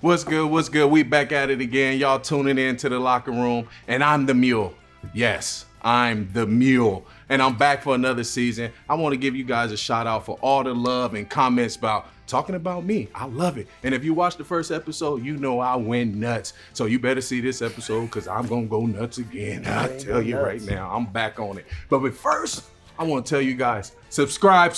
What's good? What's good? We back at it again. Y'all tuning in to the locker room, and I'm the mule. Yes, I'm the mule, and I'm back for another season. I want to give you guys a shout out for all the love and comments about talking about me. I love it. And if you watched the first episode, you know I went nuts. So you better see this episode because I'm going to go nuts again. I tell you right now, I'm back on it. But first, I want to tell you guys, subscribe.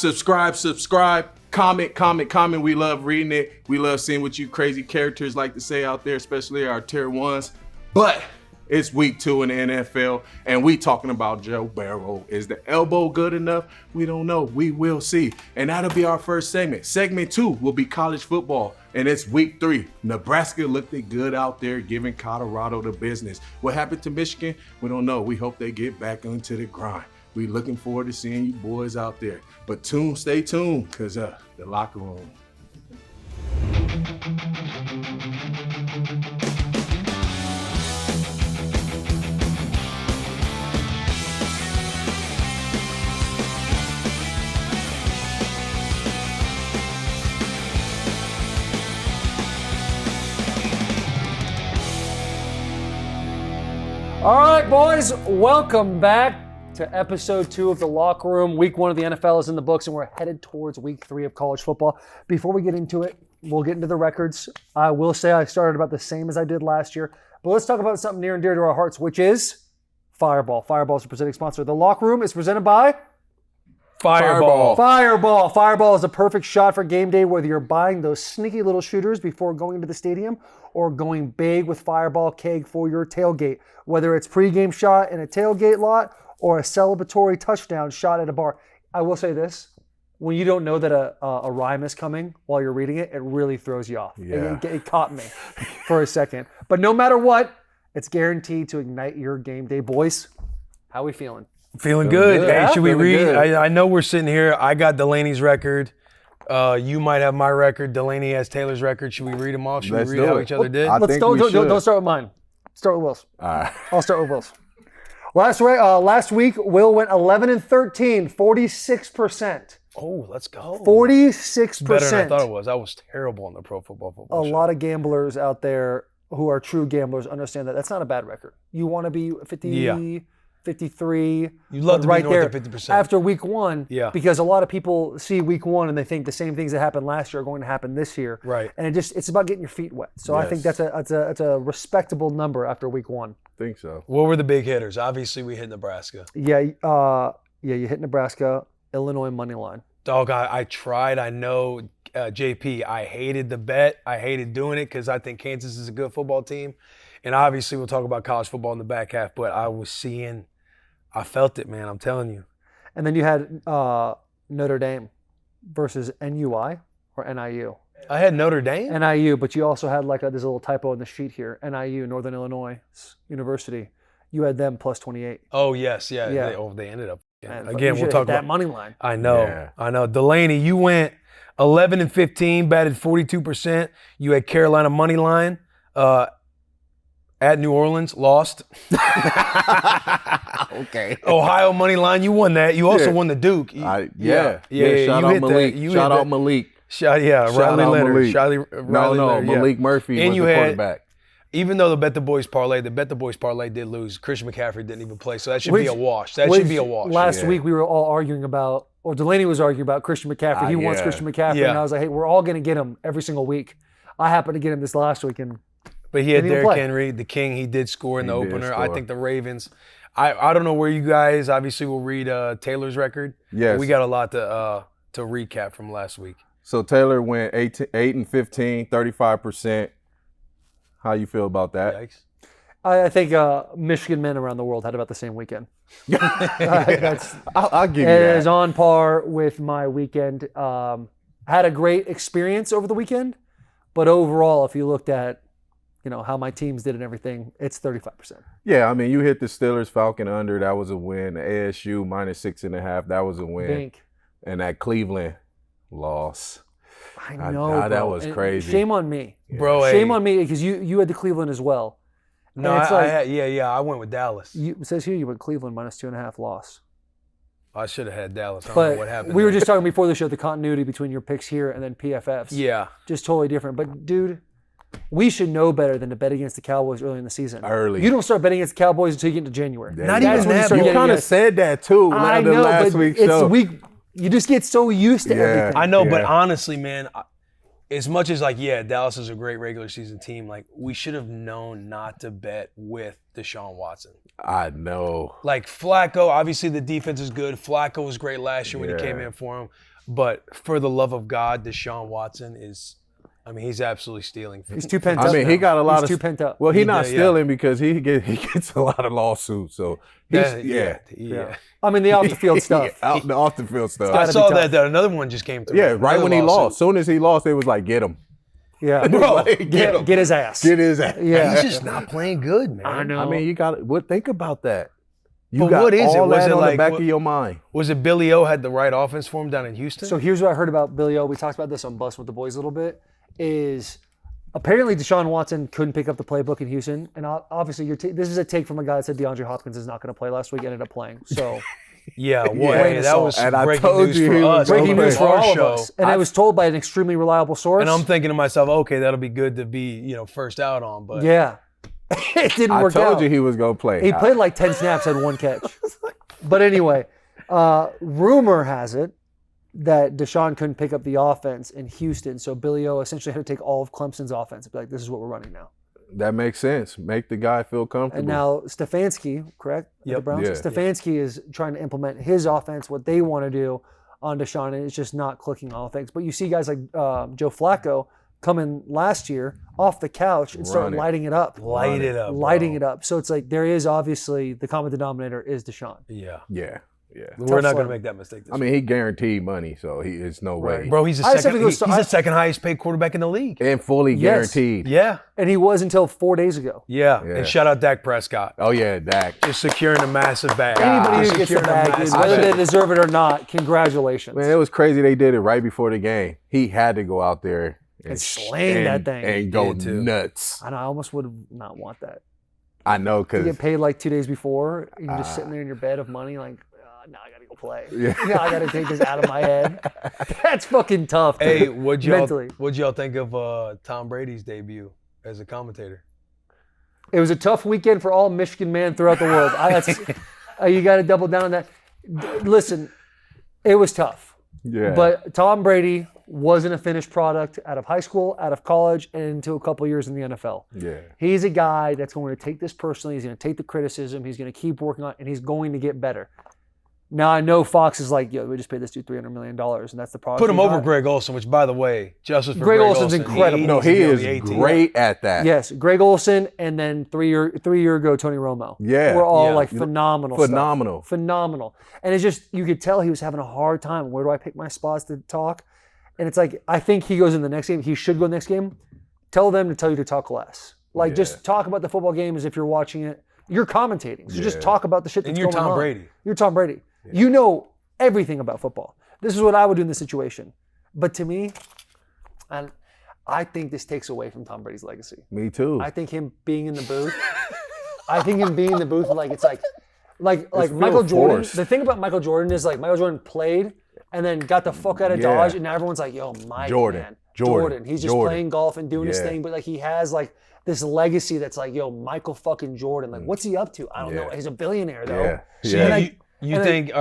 Comment. We love reading it. We love seeing what you crazy characters like to say out there, especially our tier ones. But it's week 2 in the NFL, and we talking about Joe Burrow. Is the elbow good enough? We don't know. We will see. And that'll be our first segment. Segment 2 will be college football, and it's week 3. Nebraska looked good out there, giving Colorado the business. What happened to Michigan? We don't know. We hope they get back into the grind. We looking forward to seeing you boys out there. But stay tuned, because the locker room. All right, boys, welcome back to episode 2 of The Locker Room. Week 1 of the NFL is in the books, and we're headed towards week 3 of college football. Before we get into it, we'll get into the records. I will say I started about the same as I did last year, but let's talk about something near and dear to our hearts, which is Fireball. Fireball is a presenting sponsor. The Locker Room is presented by Fireball. Fireball is a perfect shot for game day, whether you're buying those sneaky little shooters before going to the stadium or going big with Fireball keg for your tailgate. Whether it's pregame shot in a tailgate lot or a celebratory touchdown shot at a bar. I will say this, when you don't know that a rhyme is coming while you're reading it, it really throws you off. Yeah. It caught me for a second. But no matter what, it's guaranteed to ignite your game day. Boys, how we feeling? Feeling good. Hey, Yeah, should we feeling read? good. I know we're sitting here. I got Delanie's record. You might have my record. Delanie has Taylor's record. Should we read them all? Should Let's we do read how it. each other did? I think we should. Don't start with mine. Start with Will's. All right. I'll start with Will's. Last week, Will went 11-13, 46%. Oh, let's go. 46%. Better than I thought it was. I was terrible on the Pro Football A Show. lot of gamblers out there who are true gamblers understand that that's not a bad record. You want to be 50, Yeah. 53. You'd love to be right north there of 50%. after week 1. Yeah. Because a lot of people see week 1 and they think the same things that happened last year are going to happen this year. Right. And it's about getting your feet wet. So I think Yes. that's a respectable number after week 1. Think so. What were the big hitters? Obviously, we hit Nebraska. Yeah, you hit Nebraska, Illinois money line. Dog, I tried. I know, JP, I hated the bet. I hated doing it because I think Kansas is a good football team. And obviously, we'll talk about college football in the back half, but I felt it, man. I'm telling you. And then you had Notre Dame versus NUI or NIU. I had Notre Dame. NIU, but you also had like this little typo in the sheet here. NIU, Northern Illinois University. You had them plus 28. Oh, yes, yeah. Yeah. They ended up. And Again, you we'll should talk hit that about money line. I know. Yeah. Delaney, you went 11-15, batted 42%. You had Carolina money line at New Orleans, lost. Okay. Ohio money line, you won that. You also won the Duke. Shout you out hit Malik. that. You Shout hit out that. Malik. Riley out Leonard. Malik. Riley Leonard, yeah. Malik Murphy And was you the had- quarterback. Even though the Bet the Boys parlay did lose. Christian McCaffrey didn't even play, so that should be a wash. That should be a wash. Last Yeah. week we were all arguing about, or Delaney was arguing about Christian McCaffrey. He wants yeah. Christian McCaffrey, Yeah. and I was like, hey, we're all going to get him every single week. I happened to get him this last week, and But he had Didn't even Derrick play. Henry, the king. He did score in the He did opener. I score. think the Ravens. I don't know where you guys. Obviously, will read Taylor's record. Yes. We got a lot to recap from last week. So Taylor went 8-15, 35%. How you feel about that? Yikes. I think Michigan men around the world had about the same weekend. I'll give you It that. is on par with my weekend. Had a great experience over the weekend, but overall, if you looked at how my teams did and everything, it's 35%. Yeah, I mean, you hit the Steelers Falcon under. That was a win. The ASU -6.5. That was a win. Bink. And that Cleveland loss. I know, that bro. was And crazy. Shame on me. Bro, Shame on me because you had the Cleveland as well. No, And it's I went with Dallas. it says here you went Cleveland -2.5 loss. I should have had Dallas. I don't But know what happened. we were there. just talking before the show, the continuity between your picks here and then PFFs. Yeah. Just totally different. But dude, we should know better than to bet against the Cowboys early in the season. Early. You don't start betting against the Cowboys until you get into January. Not That's even when that. start You getting kind of against- said that too. I the know, last but week's it's show. you just get so used to everything. I know, but Yeah. honestly, man, as much as Dallas is a great regular season team, we should have known not to bet with Deshaun Watson. I know. Flacco, obviously the defense is good. Flacco was great last year when he came in for him. But for the love of God, Deshaun Watson he's absolutely stealing. He's too pent up. I mean, now. he got a lot He's of. too pent up. Well, he's He not does, stealing because he gets a lot of lawsuits. So he's, Yeah. I mean, the off the field stuff. out the off the field stuff. I gotta be saw tough. that another one just came through. Yeah, right Another when he lawsuit. lost. Soon as he lost, it was like, get him. Yeah, Bro, Like, get him. get his ass. Get his ass. Yeah. He's just not playing good, man. I know. I mean, you got to think about that. You But got what is it? all Was that it on like- the back what- of your mind. Was it Billy O had the right offense for him down in Houston? So here's what I heard about Billy O. We talked about this on Bussin With The Boys a little bit. Is apparently Deshaun Watson couldn't pick up the playbook in Houston, and obviously this is a take from a guy that said DeAndre Hopkins is not going to play last week. Ended up playing. So yeah, well, Yeah. hey, that was And I breaking told news you for he was us. gonna breaking play. news for Our all show. of us, and it was told by an extremely reliable source. And I'm thinking to myself, okay, that'll be good to be, first out on. But yeah, it didn't I work out. told you he was going to play. He played like 10 snaps, had one catch. But anyway, rumor has it that Deshaun couldn't pick up the offense in Houston, so Billy O essentially had to take all of Clemson's offense and be like, this is what we're running now. That makes sense. Make the guy feel comfortable. And now Stefanski, correct? At the Yep. Browns? Yeah. Stefanski is trying to implement his offense, what they want to do on Deshaun, and it's just not clicking on things. But you see guys like Joe Flacco come in last year off the couch and start Run it. lighting it up. light it up. Lighting bro. it up. So it's like there is obviously the common denominator is Deshaun. Yeah. Yeah. We're not slug. going to make that mistake this I mean, he guaranteed money, so it's no way. Bro, he's the I just have second. to go He's so- the second highest paid quarterback in the league. And fully Yes. guaranteed. Yeah, And he was until 4 days ago. yeah. Yeah. And shout out Dak Prescott, Oh, yeah, Dak. just securing a massive bag. Anybody Just who gets the securing a bag, dude, massive whether bag. they deserve it or not, congratulations. Man, it was crazy they did it right before the game. He had to go out there And slang that thing. And go Did too. nuts. I know, I almost would not want that. I know, You because get paid like 2 days before, and you're just sitting there in your bed of money, like, now I gotta go play. Yeah. Now I gotta take this out of my head. That's fucking tough. Dude. Hey, mentally, what'd y'all think of Tom Brady's debut as a commentator? it was a tough weekend for all Michigan men throughout the world. You got to double down on that. Listen, it was tough. yeah. But Tom Brady wasn't a finished product out of high school, out of college, and into a couple years in the NFL. yeah. He's a guy that's going to take this personally. He's going to take the criticism. He's going to keep working on it, and he's going to get better. Now, I know Fox is like, yo, we just paid this dude $300 million, and that's the problem. Put him over Greg Olson, which, by the way, justice for Greg Greg Olson's Olson. incredible. No, he is great at that. Yes, Greg Olson, and then three year ago, Tony Romo. Yeah. We're all Yeah. like phenomenal stuff. Phenomenal. Phenomenal. And it's just, you could tell he was having a hard time. Where do I pick my spots to talk? And it's like, I think he goes in the next game. He should go next game. Tell them to tell you to talk less. Like, just talk about the football game as if you're watching it. You're commentating. So just talk about the shit that's And you're going on. Tom Brady. You're Tom Brady. You know everything about football. This is what I would do in this situation. But to me, and I think this takes away from Tom Brady's legacy. Me too. I think him being in the booth, like it's like real Michael Jordan. forced. The thing about Michael Jordan is like Michael Jordan played and then got the fuck out of Yeah. Dodge, and now everyone's like, yo, Mike, Jordan. man. Jordan. He's just Jordan. playing golf and doing his Yeah. thing, but like he has like this legacy that's like, yo, Michael fucking Jordan. Like, what's he up to? I don't know. Yeah. He's a billionaire though. Yeah. So And Yeah. you think,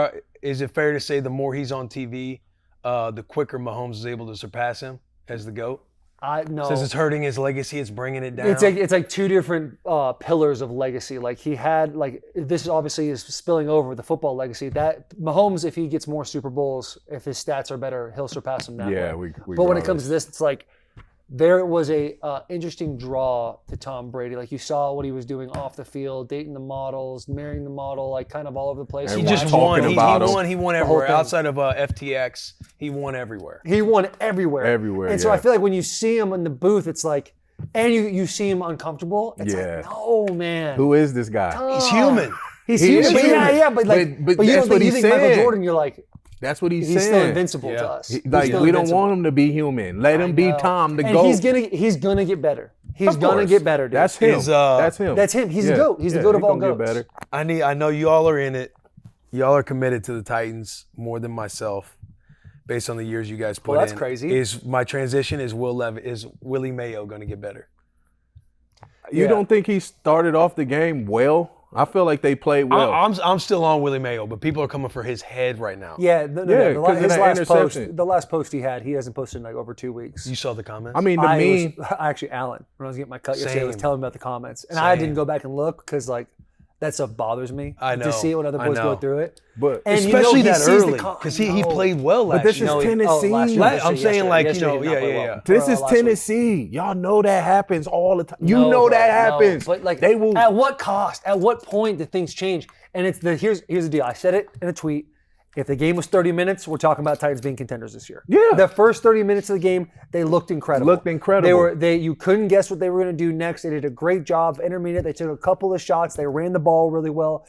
is it fair to say the more he's on TV, the quicker Mahomes is able to surpass him as the GOAT? I no. Says it's hurting his legacy, it's bringing it down. It's like two different pillars of legacy. Like he had this is obviously is spilling over the football legacy. That Mahomes, if he gets more Super Bowls, if his stats are better, he'll surpass him that Yeah, way. we But when it regardless. comes to this, it's like there was a interesting draw to Tom Brady. Like you saw what he was doing off the field, dating the models, marrying the model, like kind of all over the place. he Everyone's just talking won. about him. He won whole everywhere. thing. Outside of FTX, he won everywhere. He won everywhere. Everywhere, And so yeah. I feel like when you see him in the booth, it's like, and you see him uncomfortable. It's Yeah. like, no, man. Who is this guy? He's human. He's He human. is But human. yeah, but like, But but you that's don't what think you he's think Michael saying. Jordan, you're like, That's what he's he's saying. still invincible Yeah. to us. He's Like still we don't invincible. want him to be human. Let him be I know. Tom, the and GOAT. he's gonna get better. He's Of gonna course. get better, dude. That's him. That's him. That's him. He's the GOAT. He's the GOAT of all gonna GOATs. get better. I know y'all are in it. Y'all are committed to the Titans more than myself, based on the years you guys put Well, that's in. crazy. Is my transition is Willie Mayo going to get better? You don't think he started off the game well? I feel like they played well. I'm still on Willie Mayo, but people are coming for his head right now. Yeah, his last post he hasn't posted in like over 2 weeks. You saw the comments? I mean, actually, Alan, when I was getting my cut yesterday, I was Same. telling him about the comments. And Same. I didn't go back and look because like that stuff bothers me. I know. To see it when other boys go through it. But And especially he that sees the early, because he No. played well last But this year. is Tennessee. I'm saying like, yesterday did not play well. This Or, is last week. Tennessee. Y'all know that happens all the time. You No, know bro, that no. happens. But like, they will. at what cost? At what point did things change? And it's here's the deal. I said it in a tweet. If the game was 30 minutes, we're talking about Titans being contenders this year. Yeah. The first 30 minutes of the game, they looked incredible. You couldn't guess what they were going to do next. They did a great job. Intermediate, they took a couple of shots. They ran the ball really well.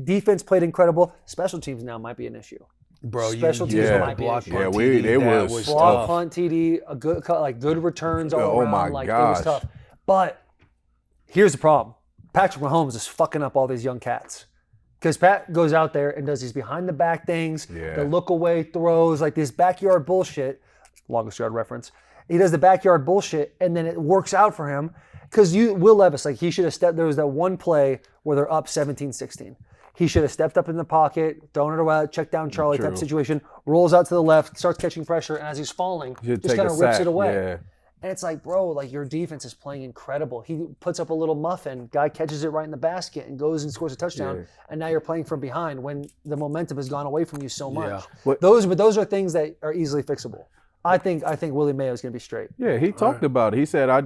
Defense played incredible. Special teams now might be an issue. Bro, Special teams might be an block issue. punt Yeah, TD, it that was Block, tough. punt, TD, a good returns all Oh around. my It was gosh. tough. But here's the problem. Patrick Mahomes is fucking up all these young cats. Because Pat goes out there and does these behind the back things, the look away throws, like this backyard bullshit. Longest yard reference. He does the backyard bullshit, and then it works out for him. Because Will Levis, like he should have stepped. There was that one play where they're up 17-16. He should have stepped up in the pocket, thrown it around, check down Charlie type situation, rolls out to the left, starts catching pressure, and as he's falling, just kind of rips it away. Yeah. And it's like, bro, like your defense is playing incredible. He puts up a little muffin, guy catches it right in the basket and goes and scores a touchdown. And now you're playing from behind when the momentum has gone away from you so much. But those are things that are easily fixable. I think Willie Mayo is going to be straight. Yeah, he talked about it. He said, I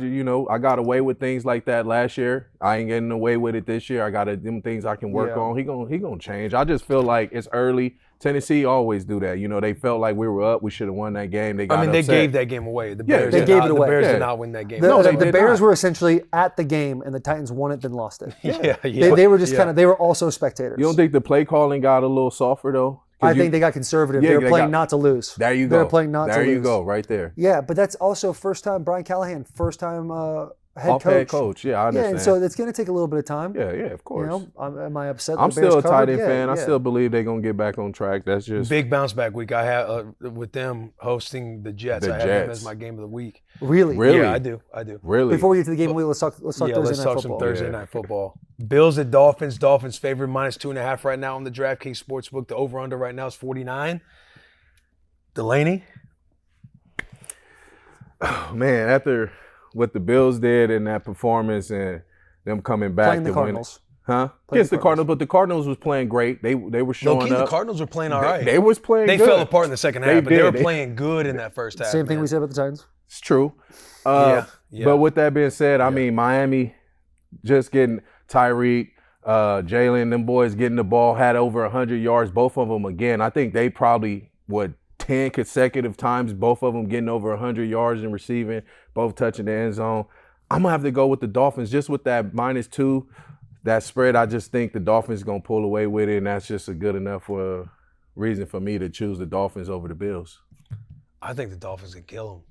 got away with things like that last year. I ain't getting away with it this year. I got them things I can work on. He gonna change. I just feel like it's early. Tennessee always do that. They felt like we were up. We should have won that game. They gave that game away. The Bears they gave it away. The Bears Yeah. did not win that game. The Bears were essentially at the game, and the Titans won it, then lost it. They were just they were also spectators. You don't think the play calling got a little softer though? I think they got conservative. They were playing not to lose. There you go. They were playing not to lose. There you go, right there. Yeah, but that's also first time Brian Callahan, first time head coach. Yeah, I understand. Yeah, and so it's going to take a little bit of time. Yeah, of course. Am I upset? I'm the Bears still a tight covered? end fan. Yeah. I still believe they're gonna get back on track. That's just big bounce back week. I have with them hosting the Jets. I have them as my game of the week. Really? Yeah, I do. Really. Before we get to the game, let's talk Thursday night football. Some Thursday night football. Bills at Dolphins. Dolphins favored -2.5 right now on the DraftKings Sportsbook. The over/under right now is 49. Delanie? Oh, man, after what the Bills did in that performance and them coming back Playing the to Cardinals. win. Against the Cardinals, but the Cardinals was playing great. They were showing up. The Cardinals were playing all right. They was playing They good. fell apart in the second half, but they did. were playing good in that first half. Same thing man. we said about the Titans. It's true. But with that being said, I mean, Miami just getting Tyreek, Jalen, them boys getting the ball, had over 100 yards, both of them again. I think they probably, 10 consecutive times, both of them getting over 100 yards and receiving, both touching the end zone. I'm going to have to go with the Dolphins just with that -2, that spread. I just think the Dolphins going to pull away with it, and that's just a good enough reason for me to choose the Dolphins over the Bills. I think the Dolphins can kill them.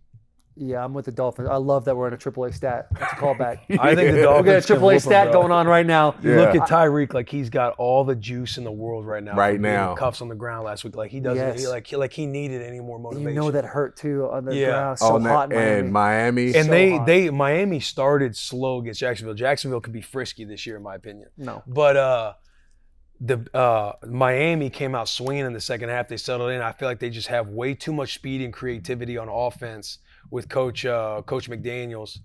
Yeah, I'm with the Dolphins. I love that we're in a AAA stat. That's a callback. I think the We Dolphins got a can AAA whoop stat 'em, bro. going on right now. You look at Tyreek, like he's got all the juice in the world right now. Right for being now. cuffs on the ground last week. Like he doesn't. Yes. He needed any more motivation. You know that hurt too on the Yeah. ground. So hot in and Miami. And So Miami started slow against Jacksonville. Jacksonville could be frisky this year, in my opinion. No. But Miami came out swinging in the second half. They settled in. I feel like they just have way too much speed and creativity on offense with Coach McDaniels.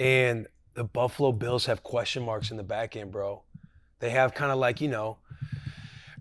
And the Buffalo Bills have question marks in the back end, bro. They have kind of like,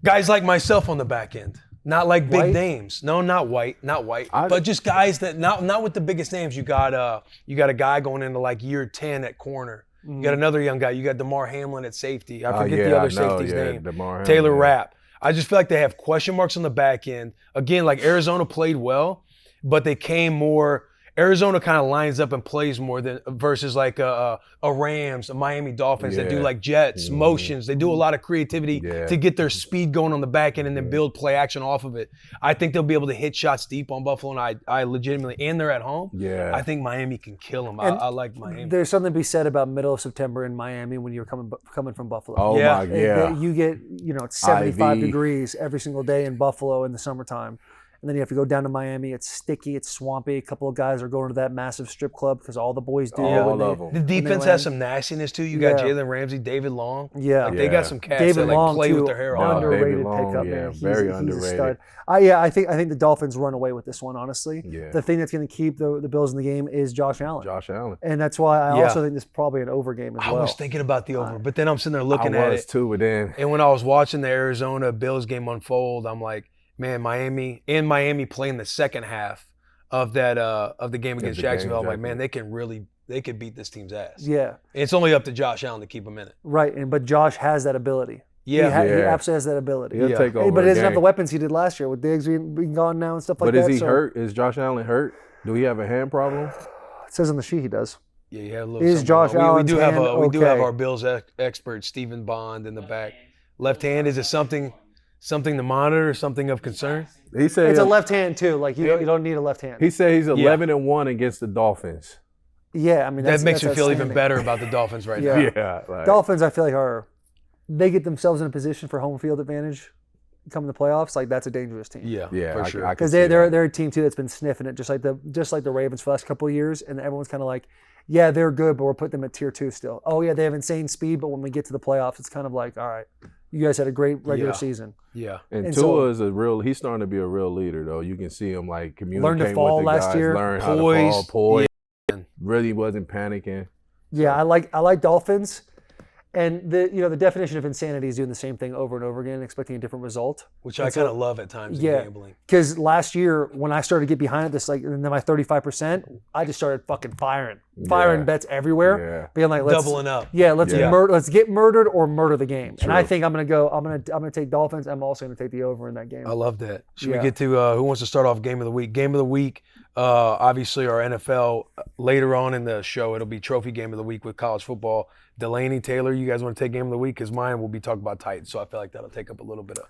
guys like myself on the back end. Not like big White? names. No, not white. But just guys that not with the biggest names. You got a guy going into like year 10 at corner. You got another young guy. You got DeMar Hamlin at safety. I forget the other safety's name. DeMar Taylor Hamlin. Rapp. I just feel like they have question marks on the back end. Again, like Arizona played well, but they came more. Arizona kind of lines up and plays more than versus like a Rams, a Miami Dolphins that do like jets, motions. They do a lot of creativity to get their speed going on the back end and then build play action off of it. I think they'll be able to hit shots deep on Buffalo, and I legitimately, and they're at home. Yeah. I think Miami can kill them. I like Miami. There's something to be said about middle of September in Miami when you're coming from Buffalo. Oh Yeah. my, yeah. You get, it's 75 IV. degrees every single day in Buffalo in the summertime. And then you have to go down to Miami. It's sticky. It's swampy. A couple of guys are going to that massive strip club because all the boys do. All of them. The defense has some nastiness too. You got Jalen Ramsey, David Long. Yeah. Like, they got some cats David that like Long play too, with their hair off. underrated David Long, pickup, yeah, man. very He's underrated. a stud. I think the Dolphins run away with this one, honestly. Yeah. The thing that's going to keep the Bills in the game is Josh Allen. Josh Allen. And that's why I also think this is probably an over game as well. I was thinking about the over, but then I'm sitting there looking I at was it. too, but then And when I was watching the Arizona Bills game unfold, I'm like, man, Miami playing the second half of that of the game against Jacksonville. I'm like, man, they could beat this team's ass. Yeah. And it's only up to Josh Allen to keep them in it. Right. But Josh has that ability. Yeah. He absolutely has that ability. he'll take over. But he a doesn't have game. the weapons he did last year with Diggs being gone now and stuff like But that. is he hurt? Is Josh Allen hurt? Do he have a hand problem? It says on the sheet he does. Yeah, you have a little. Is something. Josh we Allen's do have hand we do have okay? our Bills expert Stephen Bond in the back. Left hand, is it something to monitor? Something of concern? He said It's a left hand too. Like you don't need a left hand. He said he's 11-1 against the Dolphins. Yeah, I mean That makes that's me feel even outstanding. better about the Dolphins right Yeah. now. Yeah, like, Dolphins, I feel like they get themselves in a position for home field advantage coming the playoffs. Like that's a dangerous team. Yeah, yeah, for sure. I can Because see that. they're a team too that's been sniffing it, just like the Ravens for the last couple of years, and everyone's kind of like, yeah, they're good, but we're putting them at tier 2 still. Oh yeah, they have insane speed, but when we get to the playoffs, it's kind of like, all right, you guys had a great regular season. Yeah. And And Tua is he's starting to be a real leader though. You can see him like communicating fall with the last guys, year. learn how to fall, Poised. poised. Really wasn't panicking. Yeah, I like Dolphins, and the definition of insanity is doing the same thing over and over again, expecting a different result. Which I kind of love at times in gambling. Because last year when I started to get behind it, this like and then my 35%, I just started fucking firing bets everywhere, being like, let's Doubling up. Yeah, let's get murdered or murder the game. And I think I'm gonna take Dolphins. I'm also gonna take the over in that game. I love that. Should we get to who wants to start off game of the week? Game of the week, obviously our NFL. Later on in the show, it'll be trophy game of the week with college football. Delanie, Taylor, you guys want to take game of the week? Because mine will be talking about Titans, so I feel like that'll take up a little bit of.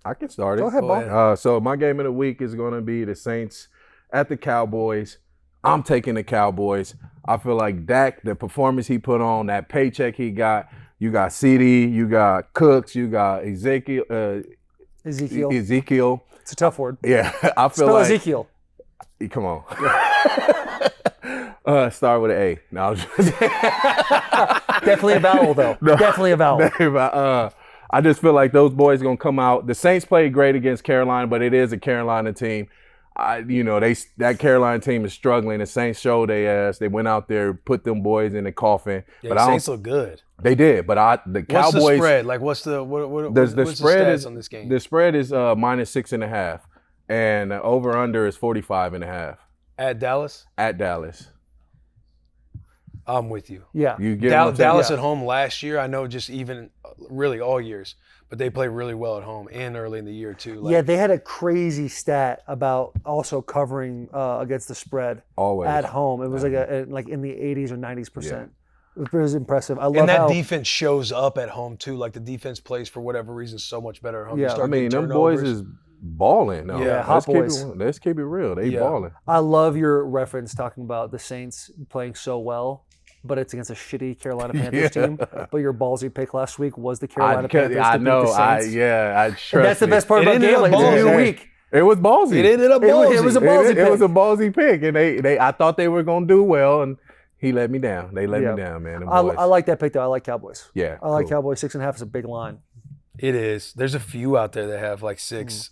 I can start it. Go ahead, Bob. So my game of the week is going to be the Saints at the Cowboys. I'm taking the Cowboys. I feel like Dak, the performance he put on, that paycheck he got. You got CD, you got Cooks, you got Ezekiel. Ezekiel. It's a tough word. Yeah, I feel Spell like Ezekiel. Come on. Start with an A. No, Definitely a vowel though. Definitely a vowel. I just feel like those boys gonna come out. The Saints played great against Carolina, but it is a Carolina team. That Carolina team is struggling. The Saints showed their ass. They went out there, put them boys in the coffin. Yeah, but the Saints look good. They did, but the Cowboys. What's the spread? Like, what's the spread stats on this game? The spread is -6.5, and over under is 45.5. At Dallas. At Dallas. I'm with you. Yeah. You get Dallas at home last year. I know, just even really all years, but they play really well at home and early in the year too. Yeah, they had a crazy stat about also covering against the spread always at home. It was like in the 80s or 90%. It was impressive. I love and that how defense shows up at home too. Like the defense plays for whatever reason so much better at home. Yeah, I mean, them boys is balling. No. Yeah, hot boys. Let's keep it real. They balling. I love your reference talking about the Saints playing so well, but it's against a shitty Carolina Panthers team. But your ballsy pick last week was the Carolina Panthers to beat the Saints. I trust That's the best part about ended gambling. up It's a new ballsy. week. It was ballsy. It ended up ballsy. It was a ballsy pick. It was a ballsy pick, and I thought they were gonna do well, and he let me down. They let me down, man. I like that pick though. I like Cowboys. Yeah, I like Cowboys. 6.5 is a big line. It is. There's a few out there that have like 6+.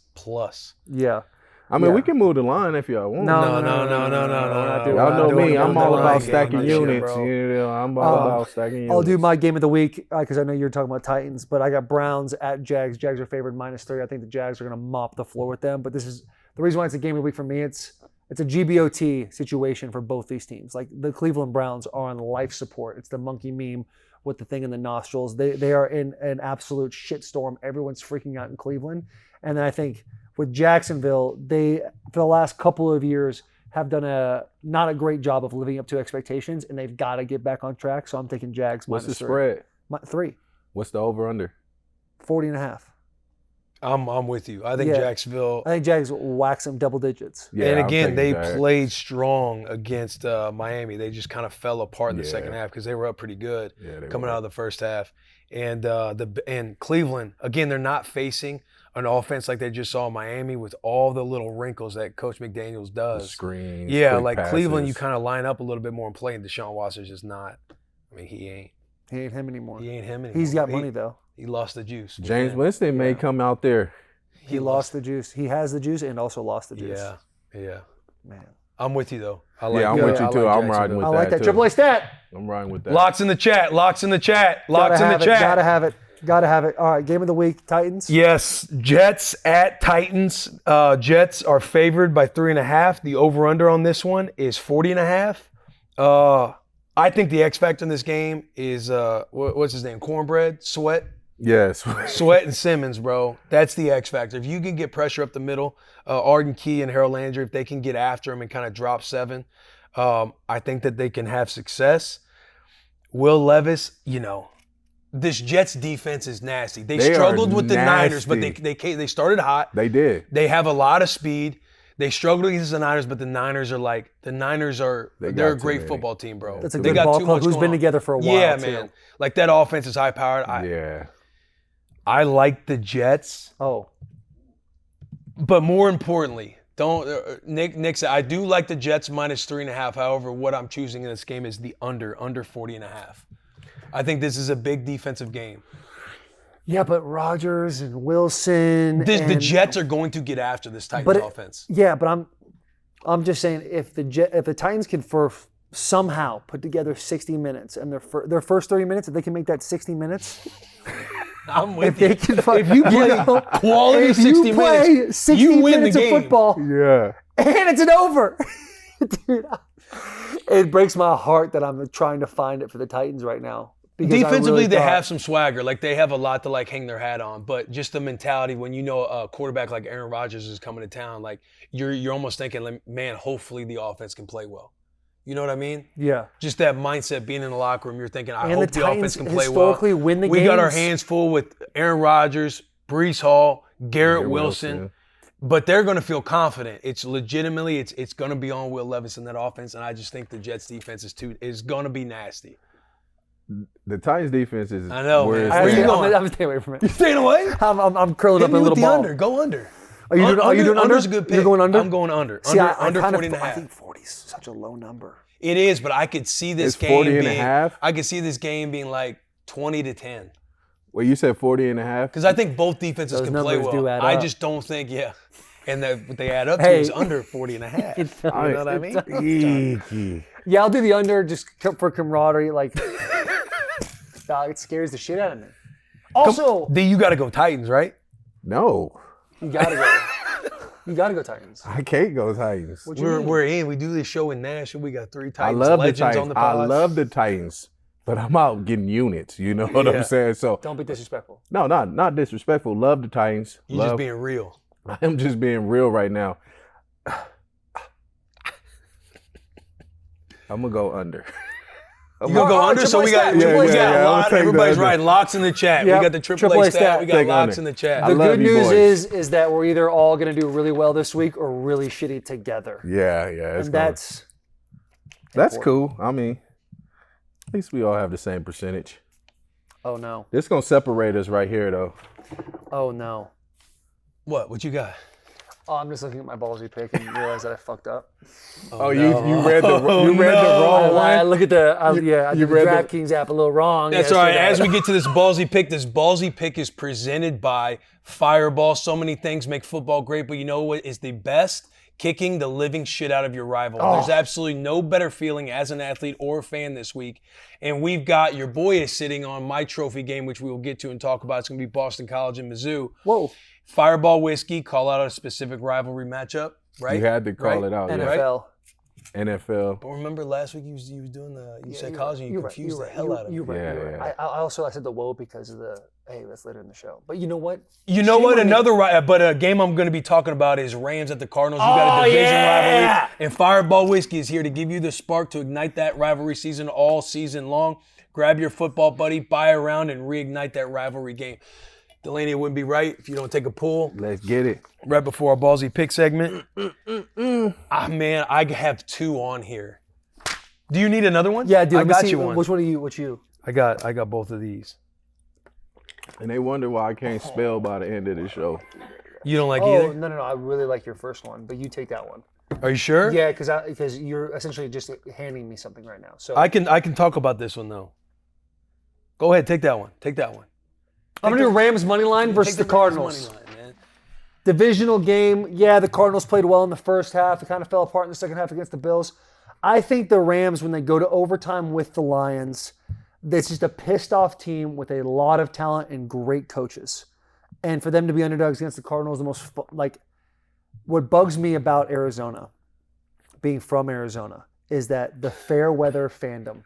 Yeah. I mean, we can move the line if y'all want. No. Y'all know me. I'm all about stacking units. I'm all about stacking units. I'll do my game of the week because I know you're talking about Titans, but I got Browns at Jags. Jags are favored -3. I think the Jags are going to mop the floor with them. But this is the reason why it's a game of the week for me. It's a GBOT situation for both these teams. Like the Cleveland Browns are on life support. It's the monkey meme with the thing in the nostrils. They are in an absolute shitstorm. Everyone's freaking out in Cleveland. And then I think with Jacksonville, they, for the last couple of years, have done not a great job of living up to expectations, and they've got to get back on track. So I'm taking Jags. What's the -3. spread? 3. What's the over/under? 40.5. I'm with you. I think Jacksonville. I think Jags wax them double digits. Yeah, and I'm again, taking they Jags. played strong against Miami. They just kind of fell apart in the second half because they were up pretty good coming out of the first half. And and Cleveland, again, they're not facing an offense like they just saw in Miami with all the little wrinkles that Coach McDaniels does. The screens, yeah, quick like passes. Cleveland, you kind of line up a little bit more and play, and Deshaun Watson's just not. I mean, he ain't. He ain't him anymore. He ain't him anymore. He's got money though. He lost the juice. James Winston may come out there. He lost the juice. He has the juice and also lost the juice. Yeah. Man. I'm with you though. I'm with you too. I'm riding with I like that. too. Triple A stat. I'm riding with that. Locks in the chat. Locks in the chat. Locks in the Gotta chat. have it. Gotta have it. All right, game of the week, Titans. Yes, Jets at Titans. Jets are favored by 3.5. The over/under on this one is 40.5. I think the X factor in this game is what's his name? Cornbread, Sweat. Yes. Sweat and Simmons, bro. That's the X factor. If you can get pressure up the middle, Arden Key and Harold Landry, if they can get after him and kind of drop 7, I think that they can have success. Will Levis, this Jets defense is nasty. They struggled with the Niners, but they started hot. They did. They have a lot of speed. They struggled against the Niners, but the Niners are they're a great football team, bro. That's a they good got ball too club much who's going been on. together for a while. Yeah, too. man. Like that offense is high powered. I like the Jets. Oh. But more importantly, Nick said, I do like the Jets minus 3.5. However, what I'm choosing in this game is the under 40.5. I think this is a big defensive game. Yeah, but Rodgers and Wilson. The Jets are going to get after this Titans offense. Yeah, but I'm just saying if the Titans can somehow put together 60 minutes and their first 30 minutes, if they can make that 60 minutes. I'm with you. If you play quality 60 minutes, you win the game. Of football, yeah, and it's an over. Dude, it breaks my heart that I'm trying to find it for the Titans right now. Defensively, they have some swagger. Like, they have a lot to, hang their hat on. But just the mentality, when a quarterback like Aaron Rodgers is coming to town, you're almost thinking, man, hopefully the offense can play well. You know what I mean? Yeah. Just that mindset, being in the locker room, you're thinking, I hope the offense can play well. Historically win the We games. got our hands full with Aaron Rodgers, Breece Hall, Garrett Wilson. But they're going to feel confident. It's legitimately, it's going to be on Will Levis in that offense. And I just think the Jets defense is going to be nasty. The Titans defense is. I know, man. Where you going? I'm staying away from it. You staying away? I'm curling up in a little ball. Under. Go under. Are you doing under? Under's a good pick. You're going under? I'm going under. See, under I 40.5. I think 40 is such a low number. It is, but I could see this It's game 40 and being. a half? I could see this game being 20-10. Well, you said 40.5? Because I think both defenses Those can play numbers do well. add I up. just don't think, and what they add up to is under 40.5. You know what I mean? Yeah, I'll do the under just for camaraderie. It scares the shit out of me. Also, Then you got to go Titans, right? No. you gotta go. You gotta go Titans. I can't go Titans. We're in. We do this show in Nashville. We got 3 I Titans love the legends Titans. on the pod. I love the Titans, but I'm out getting units. You know what I'm saying? So Don't be disrespectful. no, not disrespectful. Love the Titans. You're just being real. I am just being real right now. I'm gonna go under. You gonna go under? So we got, Triple A we got stat. a lot. I'll take Everybody's the under. writing locks in the chat. Yep. We got the triple Triple A A stat. stat. We got Take locks under. in the chat. I The love good you news boys. is that we're either all gonna do really well this week or really shitty together. Yeah. And that's cool. I mean, at least we all have the same percentage. Oh no. This gonna separate us right here, though. Oh no. What you got? Oh, I'm just looking at my ballsy pick and realize that I fucked up. Oh, you read the wrong I one. look at the you the read the- DraftKings app a little wrong. That's all right. yesterday. As we get to this ballsy pick is presented by Fireball. So many things make football great, but you know what is the best? Kicking the living shit out of your rival. There's absolutely no better feeling as an athlete or a fan this week. And we've got, your boy is sitting on my trophy game, which we will get to and talk about. It's going to be Boston College and Mizzou. Whoa. Fireball whiskey, call out a specific rivalry matchup, right? You had to call it out. Yeah. NFL. NFL. But remember last week you was doing you said college and you confused the hell out of me. You're right. Yeah. I said the woe because of that's later in the show. But you know what? You know what? A game I'm going to be talking about is Rams at the Cardinals. You got a division rivalry, and Fireball Whiskey is here to give you the spark to ignite that rivalry season all season long. Grab your football buddy, buy a round, and reignite that rivalry game. Delaney, it wouldn't be right if you don't take a pull Let's get it. right before our ballsy pick segment. Man, I have 2 on here. Do you need another one? Yeah, dude. I got you one. Which one are you? Which you? I got both of these. And they wonder why I can't spell by the end of the show. You don't like Oh, either? no. I really like your first one, but you take that one. Are you sure? Yeah, because you're essentially just handing me something right now. So I can talk about this one though. Go ahead, take that one. Take that one. I'm gonna do Rams money line versus the Cardinals. Money line, man. Divisional game. Yeah, the Cardinals played well in the first half. It kind of fell apart in the second half against the Bills. I think the Rams, when they go to overtime with the Lions, it's just a pissed off team with a lot of talent and great coaches. And for them to be underdogs against the Cardinals, what bugs me about Arizona, being from Arizona, is that the fair weather fandom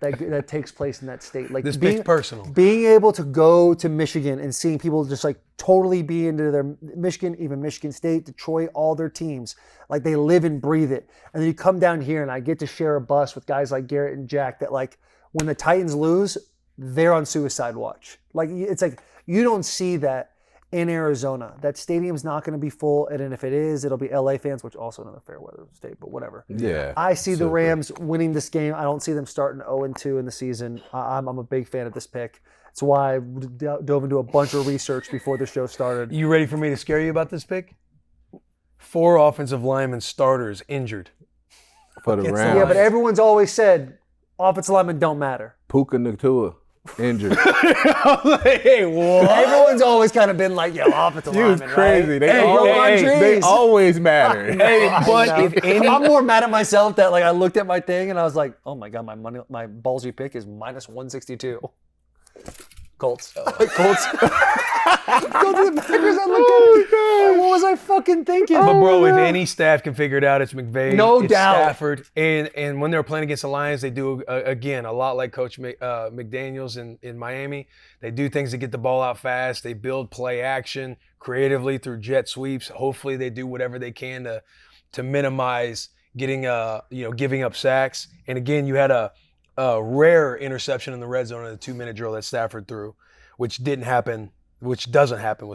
that takes place in that state. Like This pick's personal. Being able to go to Michigan and seeing people just like totally be into their Michigan, even Michigan State, Detroit, all their teams, like they live and breathe it. And then you come down here and I get to share a bus with guys like Garrett and Jack that like when the Titans lose, they're on suicide watch. Like it's like you don't see that in Arizona. That stadium's not going to be full, and if it is, it'll be LA fans, which also another fair weather state, but whatever. Yeah. I see the Rams winning this game. I don't see them starting 0-2 in the season. I'm a big fan of this pick. That's why I dove into a bunch of research before the show started. You ready for me to scare you about this pick? 4 offensive linemen starters injured. For the Rams. Yeah, but everyone's always said offensive linemen don't matter. Puka Nacua, injured. Hey, what? Everyone's always kind of been like, yo, offensive He was linemen, crazy. Right? They always matter. Hey, but if any, I'm more mad at myself that like I looked at my thing and I was like, oh my god, my ballsy pick is minus 162. Colts. Colts. Go to the Packers. I looked at it. What was I fucking thinking? But bro, if any staff can figure it out, it's McVay. No it's doubt. Stafford. And when they were playing against the Lions, they do again a lot like Coach McDaniels in Miami. They do things to get the ball out fast. They build play action creatively through jet sweeps. Hopefully, they do whatever they can to minimize getting giving up sacks. And again, you had a rare interception in the red zone in the 2-minute drill that Stafford threw, which doesn't happen with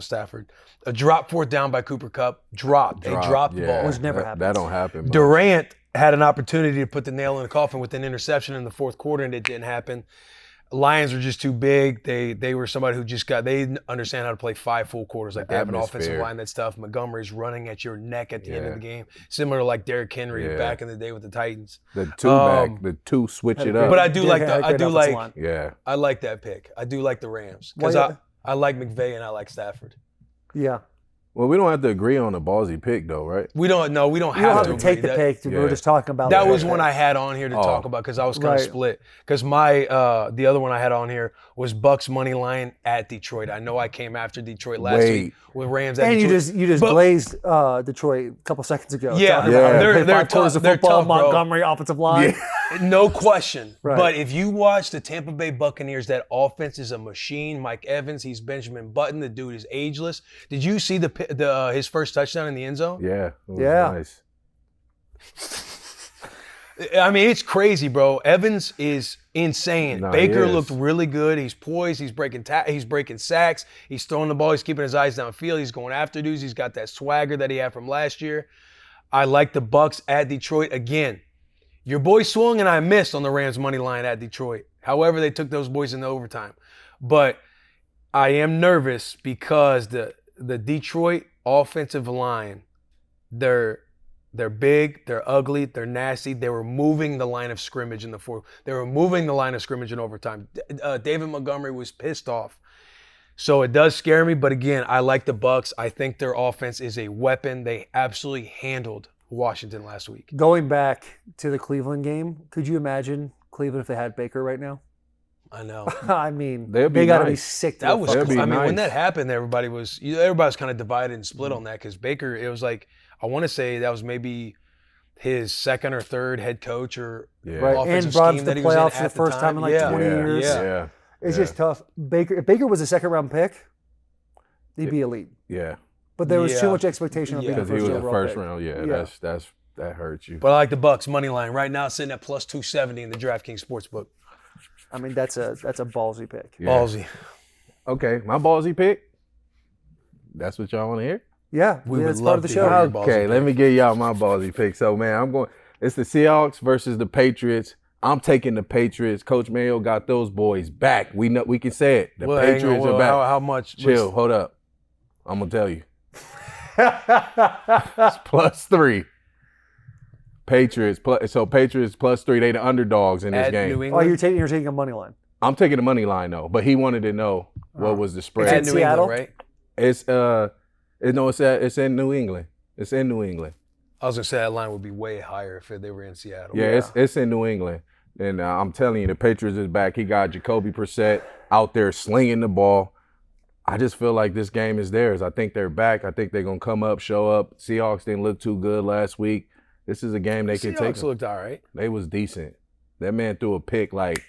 Stafford. A drop 4th down by Cooper Kupp. They dropped the ball. Which never happens. That don't happen. Much. Durant had an opportunity to put the nail in the coffin with an interception in the 4th quarter, and it didn't happen. Lions were just too big. They were somebody who they understand how to play 5 full quarters. Like they have an offensive line that's tough. Montgomery's running at your neck at the end of the game, similar to like Derrick Henry back in the day with the Titans. The two switch it up. But I do like I like that pick. I do like the Rams because I like McVay and I like Stafford. Yeah. Well, we don't have to agree on a ballsy pick, though, right? We don't have You don't have to take the pick. We were just talking about that. Was one I had on here to talk about because I was kind of split. Because the other one I had on here was Bucs money line at Detroit. I know I came after Detroit last week with Rams at Detroit. And you just glazed Detroit a couple seconds ago. Yeah, they're tough. They're tough, Montgomery offensive line. No question. Right. But if you watch the Tampa Bay Buccaneers, that offense is a machine. Mike Evans, he's Benjamin Button. The dude is ageless. Did you see his first touchdown in the end zone? Yeah. It was nice. I mean, it's crazy, bro. Evans is insane. No, Baker looked really good. He's poised. He's breaking sacks. He's throwing the ball. He's keeping his eyes downfield. He's going after dudes. He's got that swagger that he had from last year. I like the Bucs at Detroit again. Your boy swung and I missed on the Rams money line at Detroit. However, they took those boys into overtime. But I am nervous because the Detroit offensive line, they're big, they're ugly, they're nasty. They were moving the line of scrimmage in the fourth. They were moving the line of scrimmage in overtime. David Montgomery was pissed off. So it does scare me, but again, I like the Bucs. I think their offense is a weapon. They absolutely handled Washington last week. Going back to the Cleveland game, could you imagine Cleveland if they had Baker right now? I know. I mean, they got to be sick. That was. When that happened, everybody was kind of divided and split on that because Baker. It was like I want to say that was maybe his second or third head coach or offensive and brought scheme the that he was in playoffs at the first time in like 20 years. Yeah. It's just tough. If Baker was a second-round pick, he'd be elite. Yeah. But there was too much expectation of being a because he was a first pick. round. Yeah, that hurts you. But I like the Bucs money line right now, sitting at plus 270 in the DraftKings Sportsbook. I mean, that's a ballsy pick. Yeah. Ballsy. Okay, my ballsy pick. That's what y'all want to hear? Yeah, We would that's part love of the to show. hear your ballsy Okay, pick. let me give y'all my ballsy pick. So, man, it's the Seahawks versus the Patriots. I'm taking the Patriots. Coach Mayo got those boys back. We can say it. The Well, hang Patriots on, are back. How much? Chill, hold up. I'm going to tell you. It's +3. Patriots +3. They the underdogs in this At game. New Oh, England? you're taking a money line. I'm taking the money line though, but he wanted to know what was the At spread. It's New in Seattle? England, right? It's in New England. It's in New England. I was going to say that line would be way higher if they were in Seattle. Yeah, it's in New England. And I'm telling you, the Patriots is back. He got Jacoby Brissett out there slinging the ball. I just feel like this game is theirs. I think they're back. I think they're going to come up, show up. Seahawks didn't look too good last week. This is a game they can take. Seahawks looked all right. They was decent. That man threw a pick like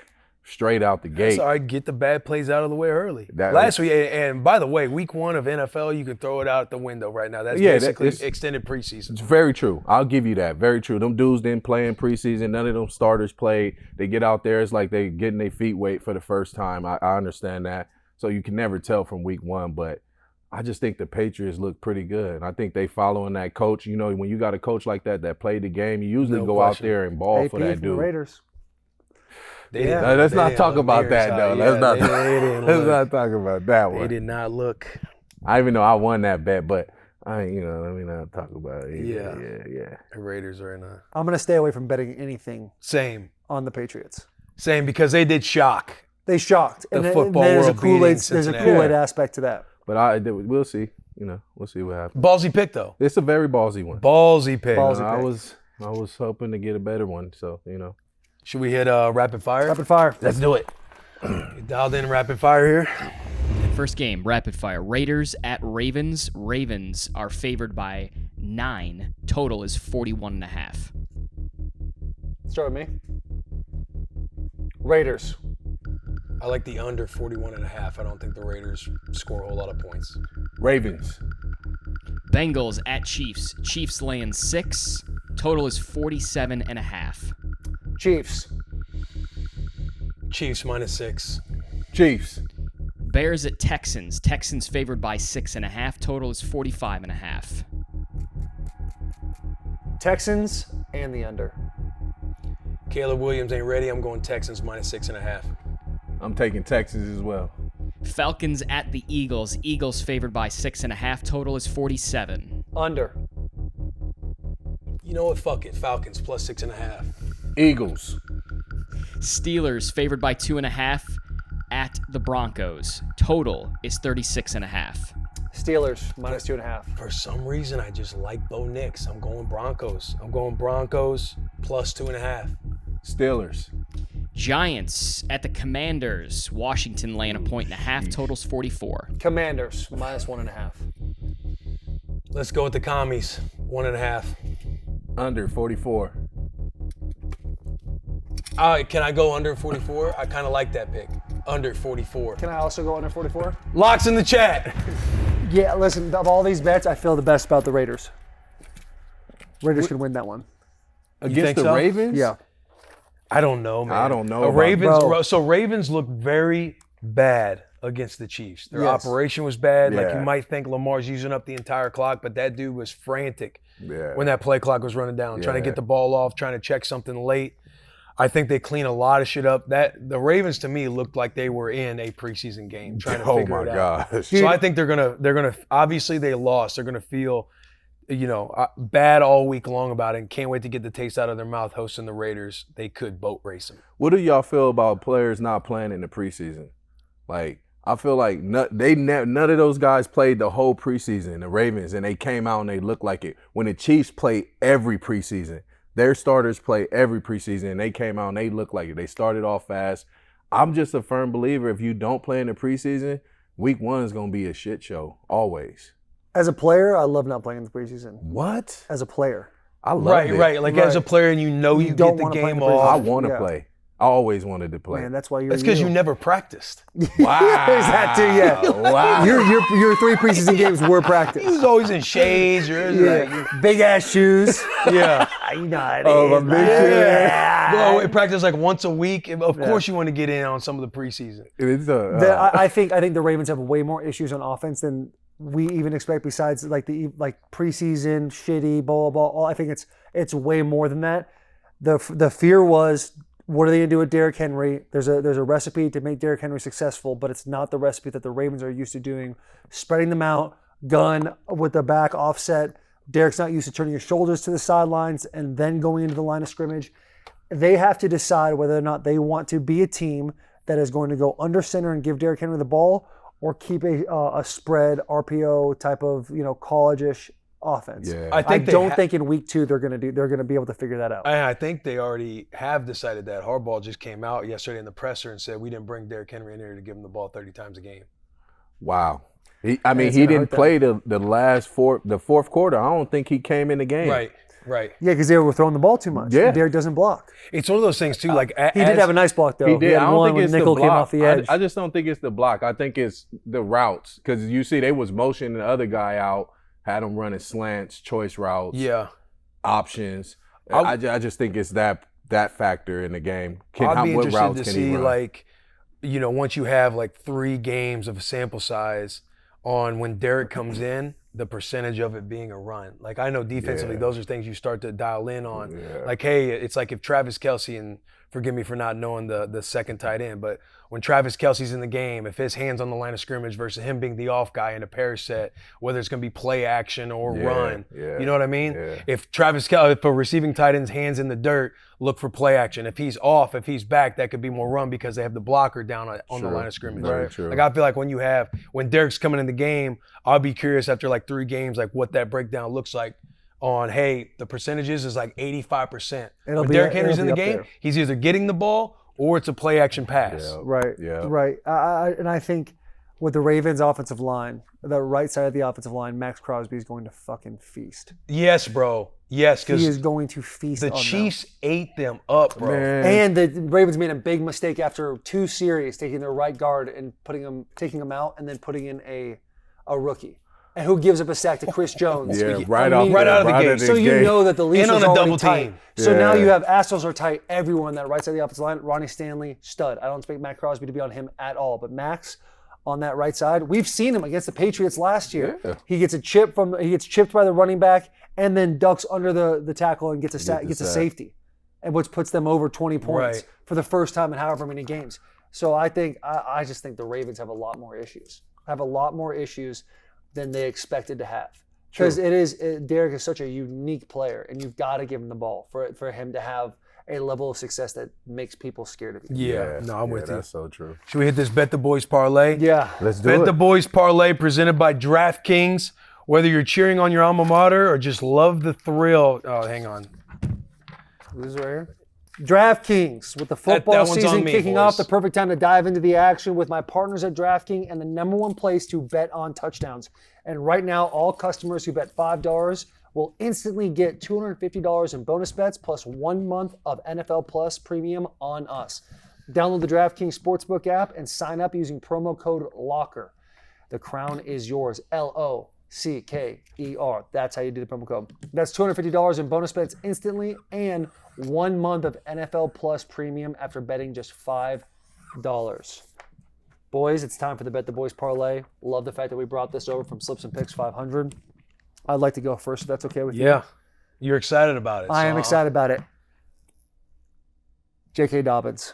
straight out the gate. That's all right. Get the bad plays out of the way early. That- Last week, and by the way, week 1 of NFL, you can throw it out the window right now. That's basically extended preseason. It's very true. I'll give you that. Very true. Them dudes didn't play in preseason. None of them starters played. They get out there. It's like they getting their feet wet for the first time. I understand that. So you can never tell from week 1, but I just think the Patriots look pretty good. I think they following that coach. You know, when you got a coach like that played the game, you usually No go question. out there and ball AP for that from the dude. Raiders. They Yeah. didn't- Let's they not didn't talk look about near that as though. high. Let's not. They didn't Let's look. not talk about that They one. did not look. I even know I won that bet, but let me not talk about it. Yeah. Yeah. The Raiders are in a I'm going to stay away from betting anything same on the Patriots. because they did shock. They shocked. The And then- football there's a world beating Kool-Aid. There's a Cincinnati. Kool-Aid Yeah. aspect to that. But we'll see. We'll see what happens. Ballsy pick though. It's a very ballsy one. Ballsy pick. Ballsy I pick. was hoping to get a better one. So Should we hit rapid fire? Rapid fire. let's do it. You dialed in rapid fire here. First game, rapid fire. Raiders at Ravens. Ravens are favored by 9. Total is 41.5. Start with me. Raiders. I like the under 41.5. I don't think the Raiders score a whole lot of points. Ravens. Bengals at Chiefs. Chiefs laying 6. Total is 47.5. Chiefs. Chiefs -6. Chiefs. Bears at Texans. Texans favored by 6.5. Total is 45.5. Texans and the under. Caleb Williams ain't ready. I'm going Texans -6.5. I'm taking Texas as well. Falcons at the Eagles. Eagles favored by 6.5. Total is 47. Under. You know what? Fuck it. Falcons +6.5. Eagles. Steelers favored by 2.5 at the Broncos. Total is 36.5. Steelers -2.5. For some reason, I just like Bo Nix. I'm going Broncos. I'm going Broncos +2.5. Steelers. Giants at the Commanders. Washington laying 1.5. Totals 44. Commanders -1.5. Let's go with the commies. 1.5. Under 44. Can I go under 44? I kind of like that pick. Under 44. Can I also go under 44? Locks in the chat. Yeah, listen, of all these bets, I feel the best about the Raiders. Raiders can win that one. Against think the so? Ravens? Yeah. I don't know, man. I don't know The about- Ravens. Bro. So Ravens look very bad against the Chiefs. Their Yes. operation was bad. Like Yeah. you might think Lamar's using up the entire clock, but that dude was frantic Yeah. when that play clock was running down, trying to Yeah. get the ball off, trying to check something late. I think they clean a lot of shit up. That the Ravens to me looked like they were in a preseason game trying to Oh figure my it out. gosh. So I think they're gonna obviously they lost. They're gonna feel, bad all week long about it, and can't wait to get the taste out of their mouth hosting the Raiders. They could boat race them. What do y'all feel about players not playing in the preseason? Like, I feel like none of those guys played the whole preseason, the Ravens, and they came out and they looked like it. When the Chiefs play every preseason, their starters play every preseason, and they came out and they looked like it. They started off fast. I'm just a firm believer if you don't play in the preseason, week 1 is going to be a shit show, always. As a player, I love not playing in the preseason. What? As a player. I love it. Right. Like as a Right. player, and you You get don't the wanna play in game the off. I want to Yeah. play. I always wanted to play. Man, that's why you're That's because you never practiced. Wow. There's that too, yeah. Wow. Your 3 preseason games were He practice. was always in shades. Big ass shoes. Yeah. You know how it Oh, is, my big man. shit. Well, we practice like once a week. Of course, you want to get in on some of the preseason. It's I think the Ravens have way more issues on offense than we even expect besides like the preseason shitty blah blah blah. I think it's way more than that. The fear was, what are they gonna do with Derrick Henry? There's a recipe to make Derrick Henry successful, but it's not the recipe that the Ravens are used to doing. Spreading them out, gun with the back offset. Derrick's not used to turning his shoulders to the sidelines and then going into the line of scrimmage. They have to decide whether or not they want to be a team that is going to go under center and give Derrick Henry the ball, or keep a spread RPO type of college-ish offense. Yeah. I don't think in week 2 they're going to be able to figure that out. I think they already have decided that. Harbaugh just came out yesterday in the presser and said we didn't bring Derrick Henry in here to give him the ball 30 times a game. Wow. He didn't play the fourth quarter. I don't think he came in the game. Right. Yeah, because they were throwing the ball too much. Yeah. Derrick doesn't block. It's one of those things too. Like He did have a nice block though. He did. Had I don't one think when it's Nickel the came block. off the edge. I just don't think it's the block. I think it's the routes, because you see they was motioning the other guy out, had him running slants, choice routes, options. I just think it's that factor in the game. I'd be what interested routes to can he see run? once you have 3 games of a sample size on when Derrick comes in, the percentage of it being a run. Like, I know defensively, those are things you start to dial in on. Yeah. Like, hey, it's like if Travis Kelce, and forgive me for not knowing the second tight end, but when Travis Kelce's in the game, if his hand's on the line of scrimmage versus him being the off guy in a pair set, whether it's going to be play action or run, you know what I mean? Yeah. If a receiving tight end's hand's in the dirt, look for play action. If he's off, if he's back, that could be more run because they have the blocker down on the line of scrimmage. Very true. Like, I feel like when Derrick's coming in the game, I'll be curious after 3 games, what that breakdown looks like on, hey, the percentages is 85%. When Derrick Henry's in the game, he's either getting the ball or it's a play action pass. Yeah. Right. Yeah. Right. And I think with the Ravens offensive line, the right side of the offensive line, Max Crosby is going to fucking feast. Yes, bro. Yes, He is going to feast on the them. Chiefs ate them up, bro. Man. And the Ravens made a big mistake after 2 series, taking their right guard and taking him out and then putting in a rookie. And who gives up a sack to Chris Jones? Yeah, right out of the gate. So you know that the leash And was on a already double tight. team. So Yeah. now you have Astros are tight everywhere on that right side of the offensive line. Ronnie Stanley, stud. I don't expect Matt Crosby to be on him at all. But Max on that right side, we've seen him against the Patriots last year. Yeah. He gets chipped by the running back and then ducks under the tackle and gets a safety, and which puts them over 20 points for the first time in however many games. So I just think the Ravens have a lot more issues. Than they expected to have. Because Derrick is such a unique player, and you've got to give him the ball for him to have a level of success that makes people scared of you. Yeah, no, I'm with you. That's so true. Should we hit this Bet the Boys parlay? Yeah. Let's do it. Bet the Boys parlay presented by DraftKings. Whether you're cheering on your alma mater or just love the thrill. Oh, hang on. This is right here. DraftKings, with the football that one's season on me, kicking boys. off, the perfect time to dive into the action with my partners at DraftKings and the #1 place to bet on touchdowns. And right now, all customers who bet $5 will instantly get $250 in bonus bets plus 1 month of NFL Plus premium on us. Download the DraftKings Sportsbook app and sign up using promo code LOCKER. The crown is yours, LOCKER. That's how you do the promo code. That's $250 in bonus bets instantly and 1 month of NFL Plus premium after betting just $5. Boys, it's time for the Bet the Boys parlay. Love the fact that we brought this over from Slips and Picks 500. I'd like to go first if that's okay with you. Yeah, you're excited about it. I am excited about it. J.K. Dobbins.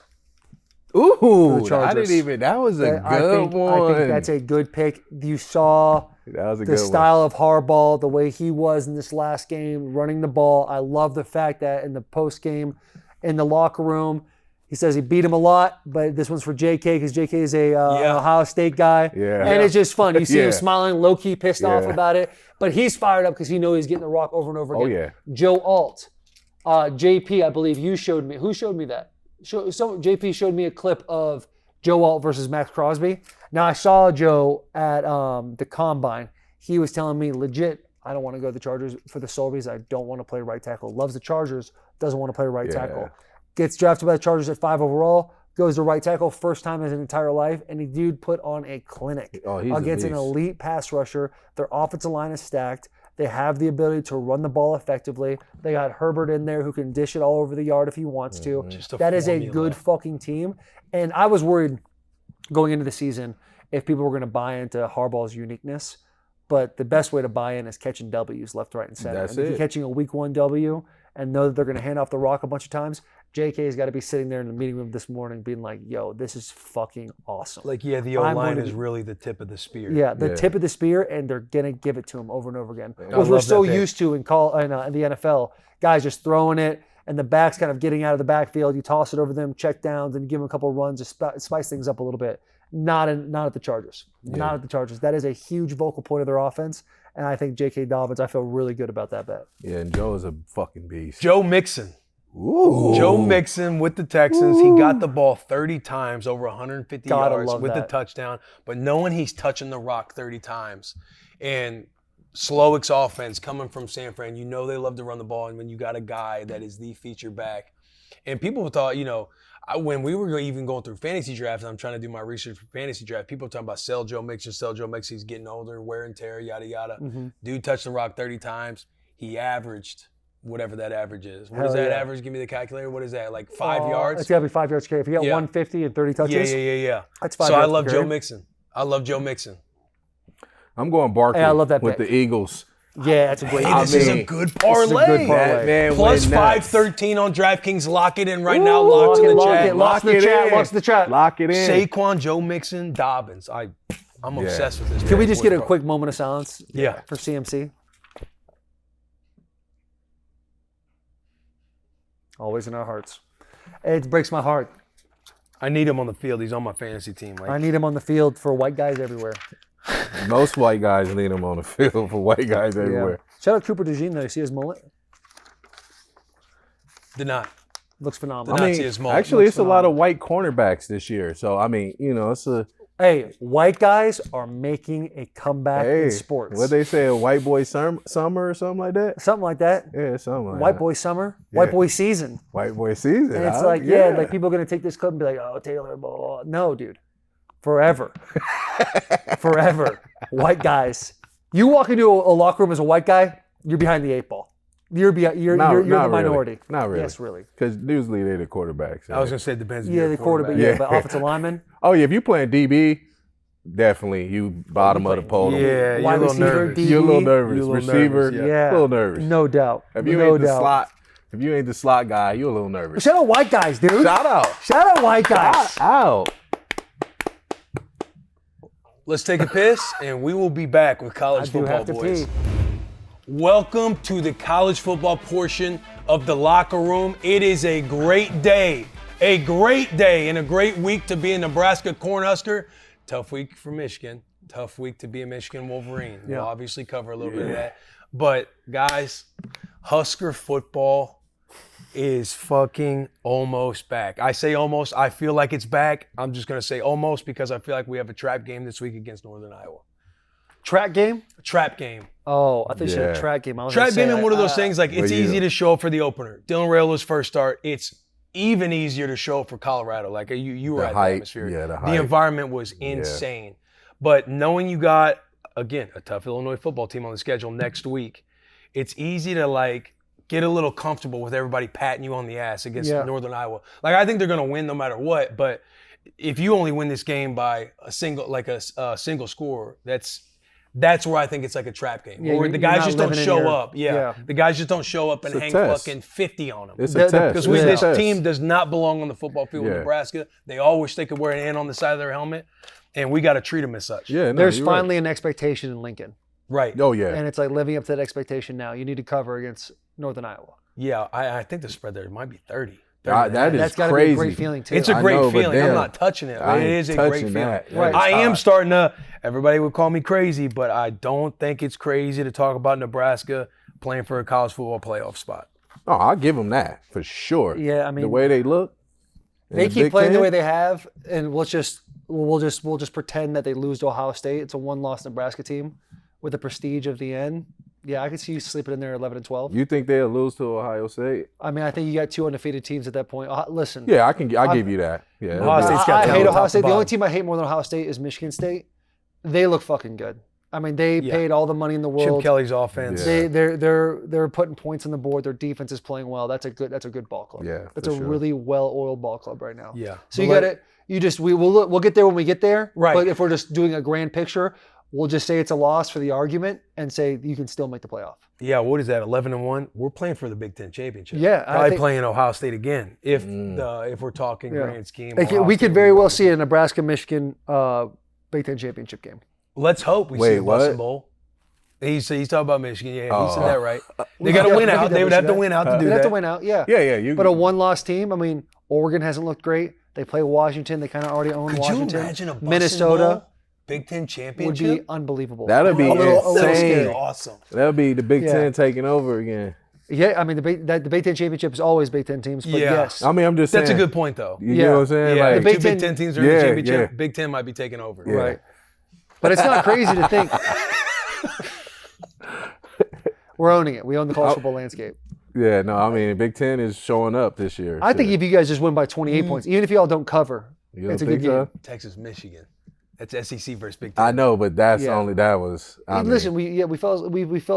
Ooh, Chargers. that was a good one. I think that's a good pick. You saw That was a the good style of Harbaugh, the way he was in this last game, running the ball. I love the fact that in the post game, in the locker room, he says he beat him a lot, but this one's for JK because JK is a Ohio State guy. Yeah. And it's just fun. You see him Yeah. smiling, low-key pissed off Yeah. about it, but he's fired up because he knows he's getting the rock over and over again. Oh, yeah. Joe Alt. JP, I believe you showed me. Who showed me that? JP showed me a clip of Joe Alt versus Max Crosby. Now, I saw Joe at the Combine. He was telling me, legit, I don't want to go to the Chargers for the sole reason I don't want to play right tackle. Loves the Chargers, doesn't want to play right tackle. Gets drafted by the Chargers at 5 overall, goes to right tackle first time in his entire life, and the dude put on a clinic against an elite pass rusher. Their offensive line is stacked. They have the ability to run the ball effectively. They got Herbert in there who can dish it all over the yard if he wants to. That is a good fucking team. And I was worried going into the season if people were going to buy into Harbaugh's uniqueness. But the best way to buy in is catching W's left, right, and center. That's and if you're it. catching a week 1 W and know that they're going to hand off the rock a bunch of times, JK's got to be sitting there in the meeting room this morning being like, yo, this is fucking awesome. Like, yeah, the I'm O-line going to is be- really the tip of the spear. Yeah, the Yeah. tip of the spear, and they're going to give it to him over and over again. I Which we're love so that pick. used to in the NFL. Guys just throwing it, and the backs kind of getting out of the backfield. You toss it over them, check downs, and give them a couple of runs to spice things up a little bit. Not at the Chargers. Not at the Chargers. That is a huge vocal point of their offense, and I think J.K. Dobbins, I feel really good about that bet. Yeah, and Joe is a fucking beast. Joe Mixon. Ooh. Joe Mixon with the Texans. He got the ball 30 times, over 150 Gotta yards love with the that. touchdown. But knowing he's touching the rock 30 times, and Slowick's offense coming from San Fran, you know they love to run the ball. And when you got a guy that is the feature back, and people thought, when we were even going through fantasy drafts, and I'm trying to do my research for fantasy draft, people were talking about sell Joe Mixon. He's getting older, wear and tear, yada, yada. Dude touched the rock 30 times. He averaged whatever that average is. What is Hell that yeah. average? Give me the calculator. What is that? Like 5 yards? It's got to be 5 yards carry. If you got Yeah. 150 and 30 touches, Yeah. that's 5 So I yards love per Joe carry. Mixon. I love Joe Mixon. I'm going Barkley Hey, I love that with pick. the Eagles. Yeah, that's a great. Hey, this is a good parlay. good parlay. That man Plus went nuts. 513 on DraftKings. Lock it in right now. Locked in the chat. Lock in the chat. Lock in the chat. Lock it in. Saquon, Joe Mixon, Dobbins. I'm obsessed with this. Can we pick. just get a quick moment of silence? Yeah. For CMC. Always in our hearts. It breaks my heart. I need him on the field. He's on my fantasy team. Like, I need him on the field for white guys everywhere. Most white guys need him on the field for white guys everywhere. Shout out Cooper DeJean though. You see his mullet? did not. Looks phenomenal. Did not see his mullet. Actually, Looks it's a lot of white cornerbacks this year. So, I mean, it's a Hey, white guys are making a comeback in sports. What they say, a white boy summer or something like that? Something like that. Yeah, something like White that. boy summer, white boy season. White boy season. And it's huh? like, like people are going to take this clip and be like, oh, Taylor, blah, blah, blah. No, dude. Forever. Forever. White guys. You walk into a locker room as a white guy, you're behind the 8 ball. You're the minority. Really. Not really. Yes, really. Because usually they're the quarterbacks. I was going to say it depends. if Yeah, you're a the quarterback. quarterback. Yeah, but offensive lineman. Oh, yeah, if you're playing DB, definitely you bottom of the pole. Yeah, you're Wide a little receiver, nervous. D- You're a little nervous. You're a little Receiver, nervous, Yeah. a little nervous. No doubt. If you no ain't the doubt. slot guy, you're a little nervous. Shout out white guys, dude. Shout out. Shout out white guys. Out. Let's take a piss, and we will be back with I college do football, have to boys. pee. Welcome to the college football portion of the locker room. It is a great day and a great week to be a Nebraska Cornhusker. Tough week for Michigan. Tough week to be a Michigan Wolverine. We'll obviously cover a little bit of that. But guys, Husker football is fucking almost back. I say almost. I feel like it's back. I'm just going to say almost because I feel like we have a trap game this week against Northern Iowa. Track game? A trap game. Oh, I think you said Yeah. track game. I was Trap gonna say, game and one of those things, like, it's Well, easy yeah. to show up for the opener. Dylan Raylor's first start. It's even easier to show up for Colorado. Like, you were The at hype, the atmosphere. yeah, the The hype. environment was insane. But knowing you got, again, a tough Illinois football team on the schedule next week, it's easy to, like, get a little comfortable with everybody patting you on the ass against Yeah. Northern Iowa. Like, I think they're going to win no matter what, but if you only win this game by a single score, that's where I think it's like a trap game. Yeah, Or you're the guys not just don't living in show your- up. Yeah. The guys just don't show up and It's a hang test. fucking 50 on them. It's The- a test. Because It's a this test. team does not belong on the football field with Yeah. Nebraska. They all wish they could wear an N on the side of their helmet, and we got to treat them as such. Yeah, no, There's you're finally an expectation in Lincoln. Right. Right. Oh, yeah. And it's like living up to that expectation now. You need to cover against Northern Iowa. Yeah, I think the spread there might be 30. That is That's got to crazy. be a great feeling, too. It's a I great know, but feeling. I'm damn, not touching it. I But it ain't is a great touching feeling. that. Right. I am hot. starting to, everybody would call me crazy, but I don't think it's crazy to talk about Nebraska playing for a college football playoff spot. Oh, I'll give them that for sure. Yeah, I mean, the way they look. in they the keep Big playing the Ten, way they have, and we'll just pretend that they lose to Ohio State. It's a one-loss Nebraska team with the prestige of the end. Yeah, I could see you sleeping in there 11 and 12. You think they'll lose to Ohio State? I mean, I think you got 2 undefeated teams at that point. Listen, Yeah, I give you that. Yeah, Ohio State's got I talent hate top Ohio to State. The only bottom. team I hate more than Ohio State is Michigan State. They look fucking good. I mean, they paid all the money in the Chip world. Kelly's offense. Yeah. They're putting points on the board. Their defense is playing well. That's a good ball club. Yeah, that's for a sure. really well-oiled ball club right now. Yeah. So you got it. You just we'll get there when we get there. Right. But if we're just doing a grand picture, we'll just say it's a loss for the argument and say you can still make the playoff. Yeah, what is that? 11-1. We're playing for the Big Ten championship. Yeah, I probably think- playing Ohio State again if we're talking grand scheme. Ohio We State could very well see a Nebraska-Michigan Big Ten championship game. Let's hope we see a Bussin' Bowl. He's talking about Michigan. Yeah, he said that right. They got to win out. They would have to win out to do that. They'd have to win out, yeah. Yeah. But a one-loss team, I mean, Oregon hasn't looked great. They play Washington. They kind of already own Washington. Could you imagine a Bussin' Minnesota Bowl Big Ten would championship? be unbelievable. That'd be A little insane. scary. Awesome. That'd be the Big Yeah. Ten taking over again. Yeah, I mean, the Big Ten championship is always Big Ten teams, but Yeah. yes. I mean, I'm just saying. That's a good point, though. You know what I'm saying? Yeah, Like, the Big Big Ten- Ten teams are in the Yeah, championship. yeah. Big Ten might be taking over. Yeah. Right. But it's not crazy to think we're owning it. We own the college football landscape. yeah, no, I mean, Big Ten is showing up this year. I think if you guys just win by 28 points, even if y'all don't cover, You don't it's a think good game. so? Texas, Michigan. That's SEC versus Big Ten. I know, but that's Yeah. only that was. I mean, Listen, we fell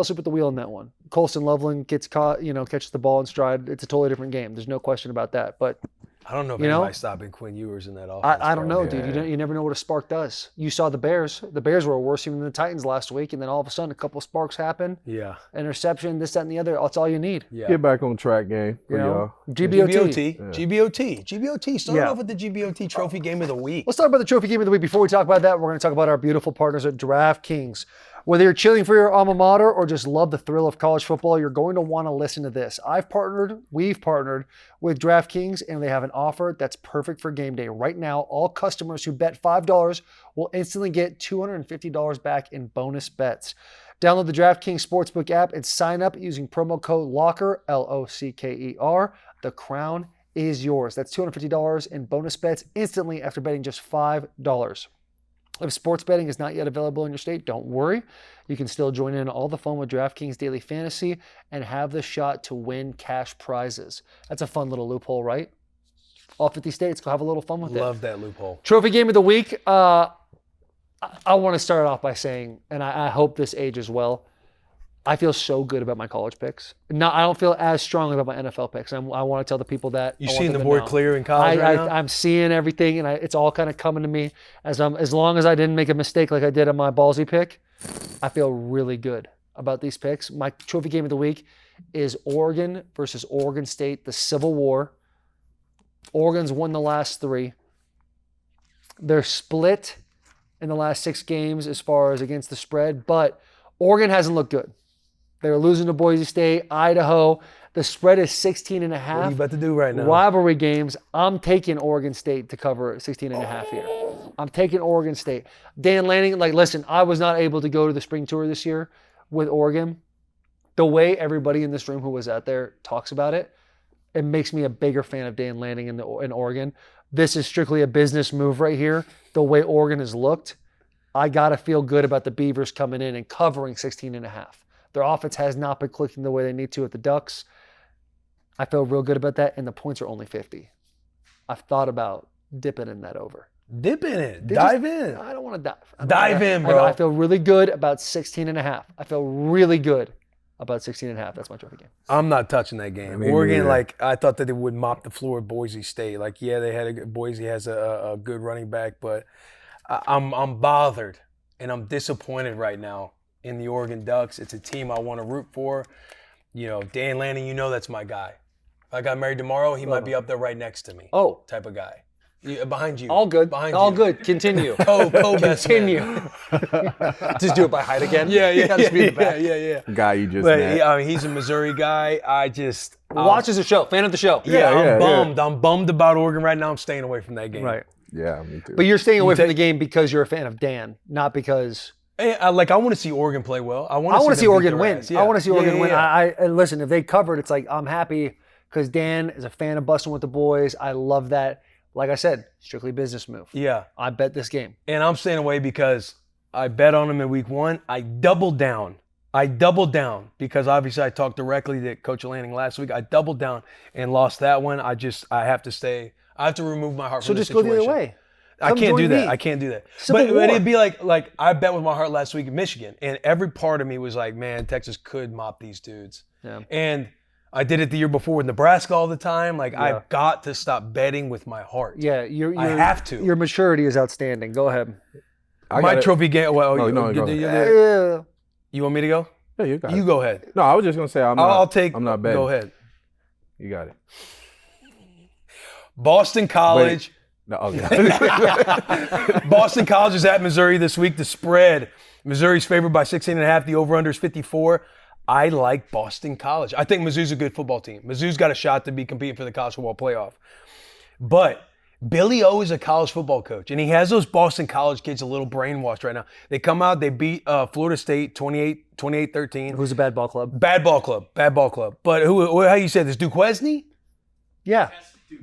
asleep at the wheel in that one. Colston Loveland gets caught, catches the ball in stride. It's a totally different game. There's no question about that. But I don't know if You know? anybody's stopping Quinn Ewers in that offense. I don't know, bro. dude. You never know what a spark does. You saw the Bears. The Bears were a worse team than the Titans last week, and then all of a sudden, a couple sparks happen. Yeah. Interception, this, that, and the other. That's all you need. Yeah. get back on track game for y'all. GBOT. GBOT. Starting Yeah. off with the GBOT Trophy Game of the Week. Let's talk about the trophy game of the week. Before we talk about that, we're going to talk about our beautiful partners at DraftKings. Whether you're cheering for your alma mater or just love the thrill of college football, you're going to want to listen to this. We've partnered with DraftKings, and they have an offer that's perfect for game day. Right now, all customers who bet $5 will instantly get $250 back in bonus bets. Download the DraftKings Sportsbook app and sign up using promo code LOCKER, LOCKER. The crown is yours. That's $250 in bonus bets instantly after betting just $5. If sports betting is not yet available in your state, don't worry. You can still join in all the fun with DraftKings Daily Fantasy and have the shot to win cash prizes. That's a fun little loophole, right? All 50 states, go have a little fun with it. Love that loophole. Trophy game of the week. I want to start off by saying, and I hope this ages well, I feel so good about my college picks. I don't feel as strong about my NFL picks. I want to tell the people that. You I want seeing the them to board know. clear in college right now? I'm seeing everything, and it's all kind of coming to me. As long as I didn't make a mistake like I did on my ballsy pick, I feel really good about these picks. My trophy game of the week is Oregon versus Oregon State, the Civil War. Oregon's won the last 3. They're split in the last 6 games as far as against the spread, but Oregon hasn't looked good. They're losing to Boise State, Idaho. The spread is 16.5. What are you about to do right now? Rivalry games. I'm taking Oregon State to cover 16.5 here. I'm taking Oregon State. Dan Lanning, listen, I was not able to go to the spring tour this year with Oregon. The way everybody in this room who was out there talks about it, it makes me a bigger fan of Dan Lanning in Oregon. This is strictly a business move right here. The way Oregon has looked, I got to feel good about the Beavers coming in and covering 16.5. Their offense has not been clicking the way they need to at the Ducks. I feel real good about that, and the points are only 50. I've thought about dipping in that over. Dip in it. Dive in. I don't want to dive. Dive in, bro. I feel really good about 16.5. I feel really good about 16.5. That's my trophy game. I'm not touching that game. mean, Oregon, yeah. I thought that they would mop the floor at Boise State. They had Boise has a good running back, but I'm bothered and I'm disappointed right now in the Oregon Ducks. It's a team I want to root for. Dan Lanning, that's my guy. If I got married tomorrow, he might be up there right next to me. Oh, Type of guy. Behind you. all good. Behind All you. good. Continue. Co-best Continue. man. Just do it by height again. Yeah. Just be the back. Yeah. Guy you just But met. he's a Missouri guy. Watches the show. Fan of the show. I'm bummed. I'm bummed about Oregon right now. I'm staying away from that game. Right. Yeah, me too. But you're staying away from take- the game because you're a fan of Dan, not because I want to see Oregon play well. I want to see them beat Oregon their win. ass. I want to see Oregon win. Yeah. And listen, if they covered, it's like I'm happy because Dan is a fan of Bussin' With The Boys. I love that. Like I said, strictly business move. Yeah. I bet this game. And I'm staying away because I bet on them in week 1. I doubled down because obviously I talked directly to Coach Lanning last week. I doubled down and lost that one. I have to stay. I have to remove my heart So from the just go situation. the other way. I Come can't do join that. me. I can't do that. Civil But War. it'd be like I bet with my heart last week in Michigan, and every part of me was like, man, Texas could mop these dudes. Yeah. And I did it the year before with Nebraska all the time. I've got to stop betting with my heart. Yeah, I have to. Your maturity is outstanding. Go ahead. My trophy game. Well, No, go Yeah. you want me to go? Yeah, you got it. You go ahead. No, I was just gonna say I'm not betting. Go ahead. You got it. Boston College. No, okay. Boston College is at Missouri this week. The spread, Missouri's favored by 16.5. The over/under is 54. I like Boston College. I think Mizzou's a good football team. Mizzou's got a shot to be competing for the college football playoff. But Billy O is a college football coach, and he has those Boston College kids a little brainwashed right now. They come out, they beat Florida State 28-13. Who's a bad ball club? Bad ball club. But how you say this? Duquesne? Yeah.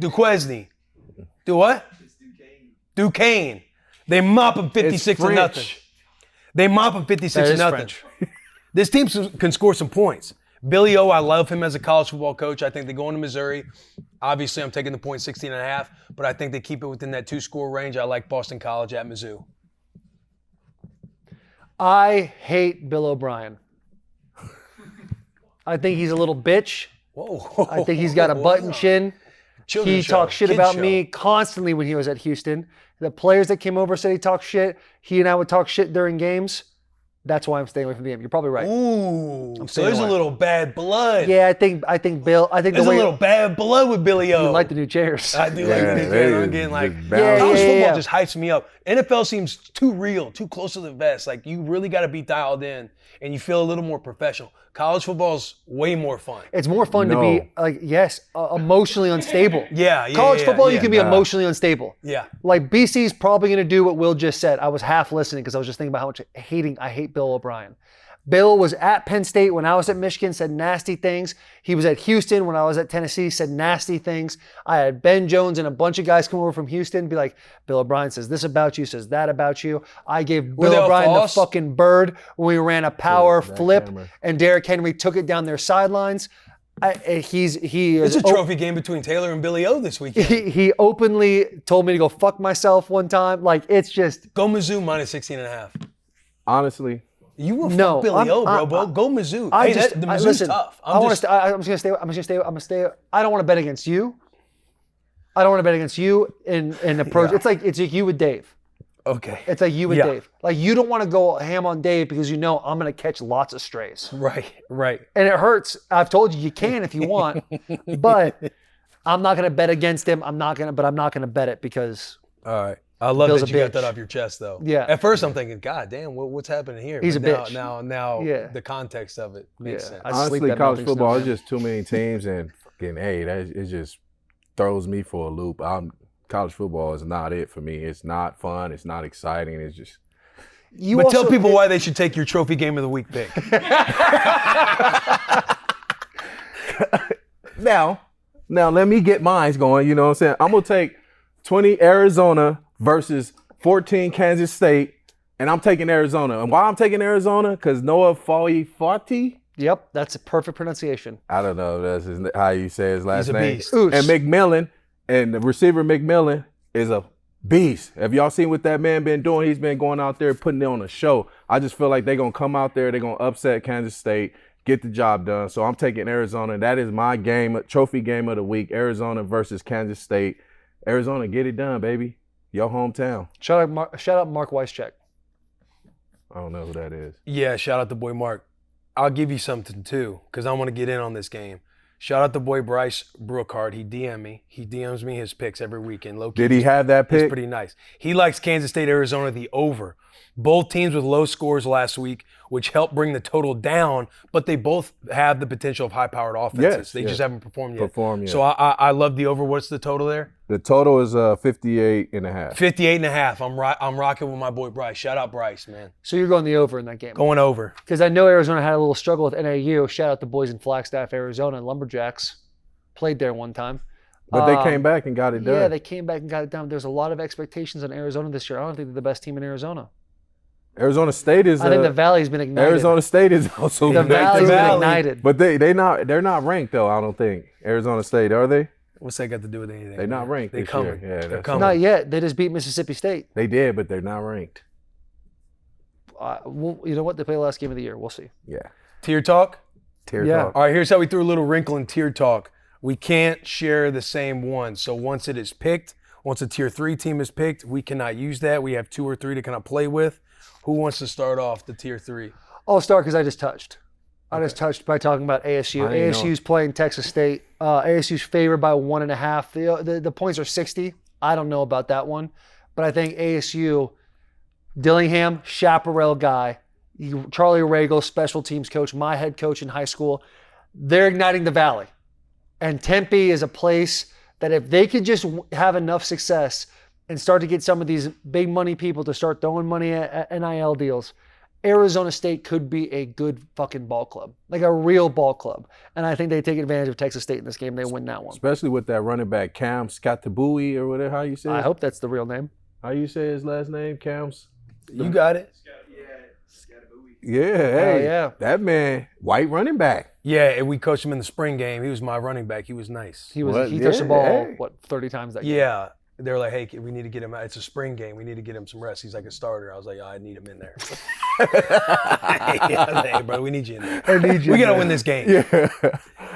Duquesne. Do what? Duquesne. They mop them 56-0. They mop them 56-0. This team can score some points. Billy O, I love him as a college football coach. I think they go into Missouri. Obviously, I'm taking the point 16.5, but I think they keep it within that 2-score range. I like Boston College at Mizzou. I hate Bill O'Brien. I think he's a little bitch. Whoa. I think he's got a button chin. He talked shit about me constantly when he was at Houston. The players that came over said he talked shit. He and I would talk shit during games. That's why I'm staying away from the game. You're probably right. Ooh, so there's a little bad blood. Yeah, I think Bill. I think there's a little bad blood with Billy O. You like the new chairs. I do like the new chairs. I'm getting like college football just hypes me up. NFL seems too real, too close to the vest. Like you really got to be dialed in, and you feel a little more professional. College football's way more fun. It's more fun to be emotionally unstable. College football, you can be emotionally unstable. Yeah. Like BC's probably going to do what Will just said. I was half listening because I was just thinking about how much I hate Bill O'Brien. Bill was at Penn State when I was at Michigan, said nasty things. He was at Houston when I was at Tennessee, said nasty things. I had Ben Jones and a bunch of guys come over from Houston be like, Bill O'Brien says this about you, says that about you. I gave Bill O'Brien the fucking bird when we ran a power flip and Derrick Henry took it down their sidelines. It's a trophy game between Taylor and Billy O this weekend. He openly told me to go fuck myself one time. Like, it's just... Go Mizzou minus 16.5. Honestly... You were fuck Billy O, bro. Go Mizzou. The Mizzou's tough. I'm just gonna stay. I don't want to bet against you. I don't want to bet against you in approach. It's like you with Dave. Okay. It's like you with Dave. Like you don't want to go ham on Dave because you know I'm gonna catch lots of strays. Right. And it hurts. I've told you can if you want, but I'm not gonna bet against him. I'm not gonna bet it because. All right. I love Bill's that you got that off your chest, though. Yeah. At first, I'm thinking, God damn, what's happening here? He's a bitch. Now, the context of it makes sense. Honestly, college football is just too many teams, and it just throws me for a loop. College football is not it for me. It's not fun. It's not exciting. It's just. But tell people why they should take your trophy game of the week pick. Now, let me get mine going. You know what I'm saying? I'm gonna take 20 Arizona versus 14 Kansas State, and I'm taking Arizona. And why I'm taking Arizona? Because Noah Fati. Yep, that's a perfect pronunciation. I don't know if that's how you say his last name. Beast. And McMillan, and the receiver McMillan is a beast. Have y'all seen what that man been doing? He's been going out there putting it on a show. I just feel like they're going to come out there, they're going to upset Kansas State, get the job done. So I'm taking Arizona. That is my trophy game of the week, Arizona versus Kansas State. Arizona, get it done, baby. Your hometown. Shout out Mark Weischek. I don't know who that is. Yeah, shout out the boy Mark. I'll give you something too, because I want to get in on this game. Shout out the boy Bryce Brookhardt. He DM'd me. He DMs me his picks every weekend. Low-key, did he have that pick? It's pretty nice. He likes Kansas State, Arizona, the over. Both teams with low scores last week, which helped bring the total down, but they both have the potential of high-powered offenses. They just haven't performed yet. So I love the over. What's the total there? The total is 58.5. 58.5. I'm rocking with my boy Bryce. Shout out Bryce, man. So you're going the over in that game? Going over. Because I know Arizona had a little struggle with NAU. Shout out the boys in Flagstaff, Arizona, and Lumberjacks. Played there one time. But they came back and got it done. Yeah, they came back and got it done. There's a lot of expectations on Arizona this year. I don't think they're the best team in Arizona. Arizona State is. I think the Valley's been ignited. Arizona State is also. The Valley's been ignited. But they're not ranked though. I don't think Arizona State, are they? What's that got to do with anything? They're not ranked. They're this coming. Year. Yeah, they're coming. Not yet. They just beat Mississippi State. They did, but they're not ranked. You know what? They play the last game of the year. We'll see. Yeah. Tier talk. Talk. All right. Here's how we threw a little wrinkle in tier talk. We can't share the same one. So once it is picked, Once a tier 3 team is picked, we cannot use that. We have 2 or 3 to kind of play with. Who wants to start off the tier 3? I'll start because I just touched. I just touched by talking about ASU. ASU's playing Texas State. ASU's favored by 1.5. The points are 60. I don't know about that one. But I think ASU, Dillingham, chaparral guy, Charlie Regal, special teams coach, my head coach in high school, they're igniting the Valley. And Tempe is a place that if they could just have enough success and start to get some of these big money people to start throwing money at NIL deals, Arizona State could be a good fucking ball club, like a real ball club. And I think they take advantage of Texas State in this game. They win that one. Especially with that running back, Cam Skatabui or whatever, how you say it? I hope that's the real name. How you say his last name, Cam's? You got it. Yeah, hey, yeah. That man, white running back. Yeah, and we coached him in the spring game. He was my running back. He was nice. He What? touched the ball, Yeah. 30 times that game? Yeah. They were like, hey, we need to get him out. It's a spring game. We need to get him some rest. He's like a starter. I was like, I need him in there. Hey, bro, we need you in there. We got to win this game. Yeah.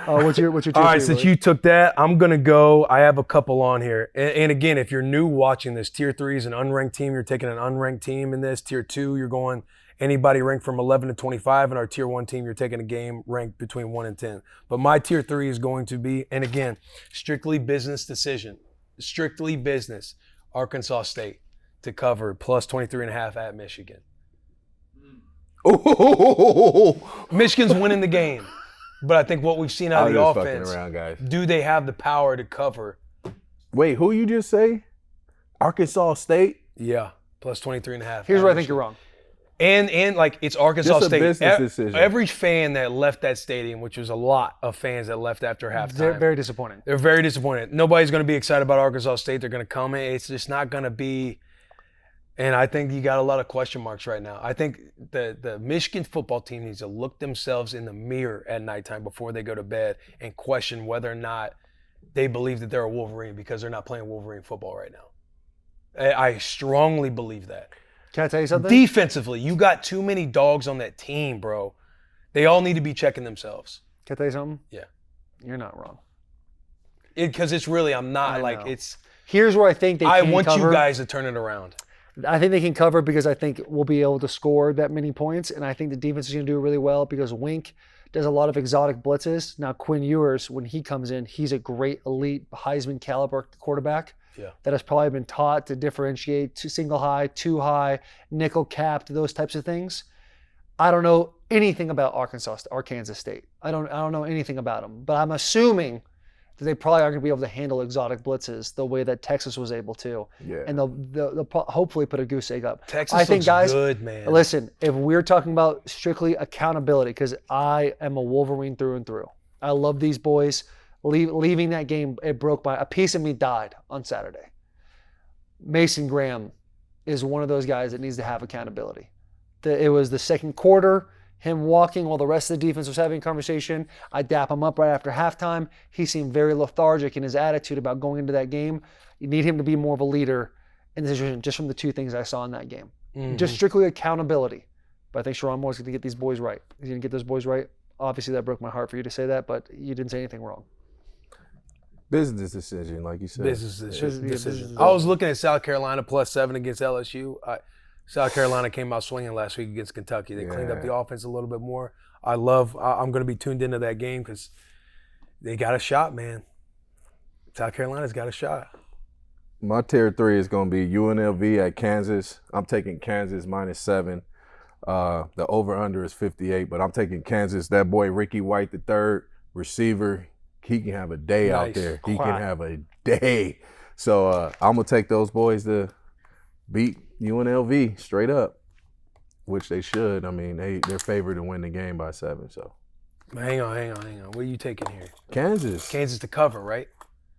What's your tier All right, three, since Willie? you took that, I'm going to go. I have a couple on here. And again, if you're new watching this, tier 3 is an unranked team. You're taking an unranked team in this. Tier 2, you're going anybody ranked from 11 to 25. And our tier 1 team, you're taking a game ranked between 1 and 10. But my tier 3 is going to be, and again, strictly business decision. Strictly business. Arkansas State to cover plus 23.5 at Michigan. Michigan's winning the game. But I think what we've seen out of the offense, around, guys. do they have the power to cover? Wait, who you just say? Arkansas State? Yeah, plus 23.5. Here's where I think you're wrong. And like it's Arkansas Just a State. business decision. Every fan that left that stadium, which was a lot of fans that left after halftime, They're very disappointing. they're very disappointed. Nobody's going to be excited about Arkansas State. They're going to come in. It's just not going to be. And I think you got a lot of question marks right now. I think the Michigan football team needs to look themselves in the mirror at nighttime before they go to bed and question whether or not they believe that they're a Wolverine because they're not playing Wolverine football right now. I strongly believe that. Can I tell you something? Defensively, you got too many dogs on that team, bro. They all need to be checking themselves. Can I tell you something? Yeah. You're not wrong. Because it's really, I'm not I like, know. it's, Here's where I think they I can want cover. you guys to turn it around. I think they can cover because I think we'll be able to score that many points, and I think the defense is going to do really well because Wink does a lot of exotic blitzes. Now, Quinn Ewers, when he comes in, he's a great elite Heisman caliber quarterback that has probably been taught to differentiate to single high, two high, nickel capped, those types of things. I don't know anything about Arkansas or Kansas State. I don't know anything about them, but I'm assuming that they probably are going to be able to handle exotic blitzes the way that Texas was able to. Yeah. And they'll hopefully put a goose egg up. Texas I think, looks guys, good, man. listen, if we're talking about strictly accountability, because I am a Wolverine through and through. I love these boys. Leaving that game, it broke a piece of me died on Saturday. Mason Graham is one of those guys that needs to have accountability. It was the second quarter, him walking while the rest of the defense was having a conversation. I dap him up right after halftime. He seemed very lethargic in his attitude about going into that game. You need him to be more of a leader in this situation, just from the two things I saw in that game. Mm-hmm. Just strictly accountability. But I think Sharon Moore's going to get these boys right. He's going to get those boys right. Obviously, that broke my heart for you to say that, but you didn't say anything wrong. Business decision, like you said. Business Yeah, decision. I was looking at South Carolina +7 against LSU. South Carolina came out swinging last week against Kentucky. They cleaned up the offense a little bit more. I'm going to be tuned into that game because they got a shot, man. South Carolina's got a shot. My tier 3 is going to be UNLV at Kansas. I'm taking Kansas -7. The over-under is 58, but I'm taking Kansas. That boy Ricky White, the third receiver, he can have a day out there. He can have a day. So I'm going to take those boys to beat UNLV straight up, which they should. I mean, they're favored to win the game by 7. So Hang on. What are you taking here? Kansas. Kansas to cover, right?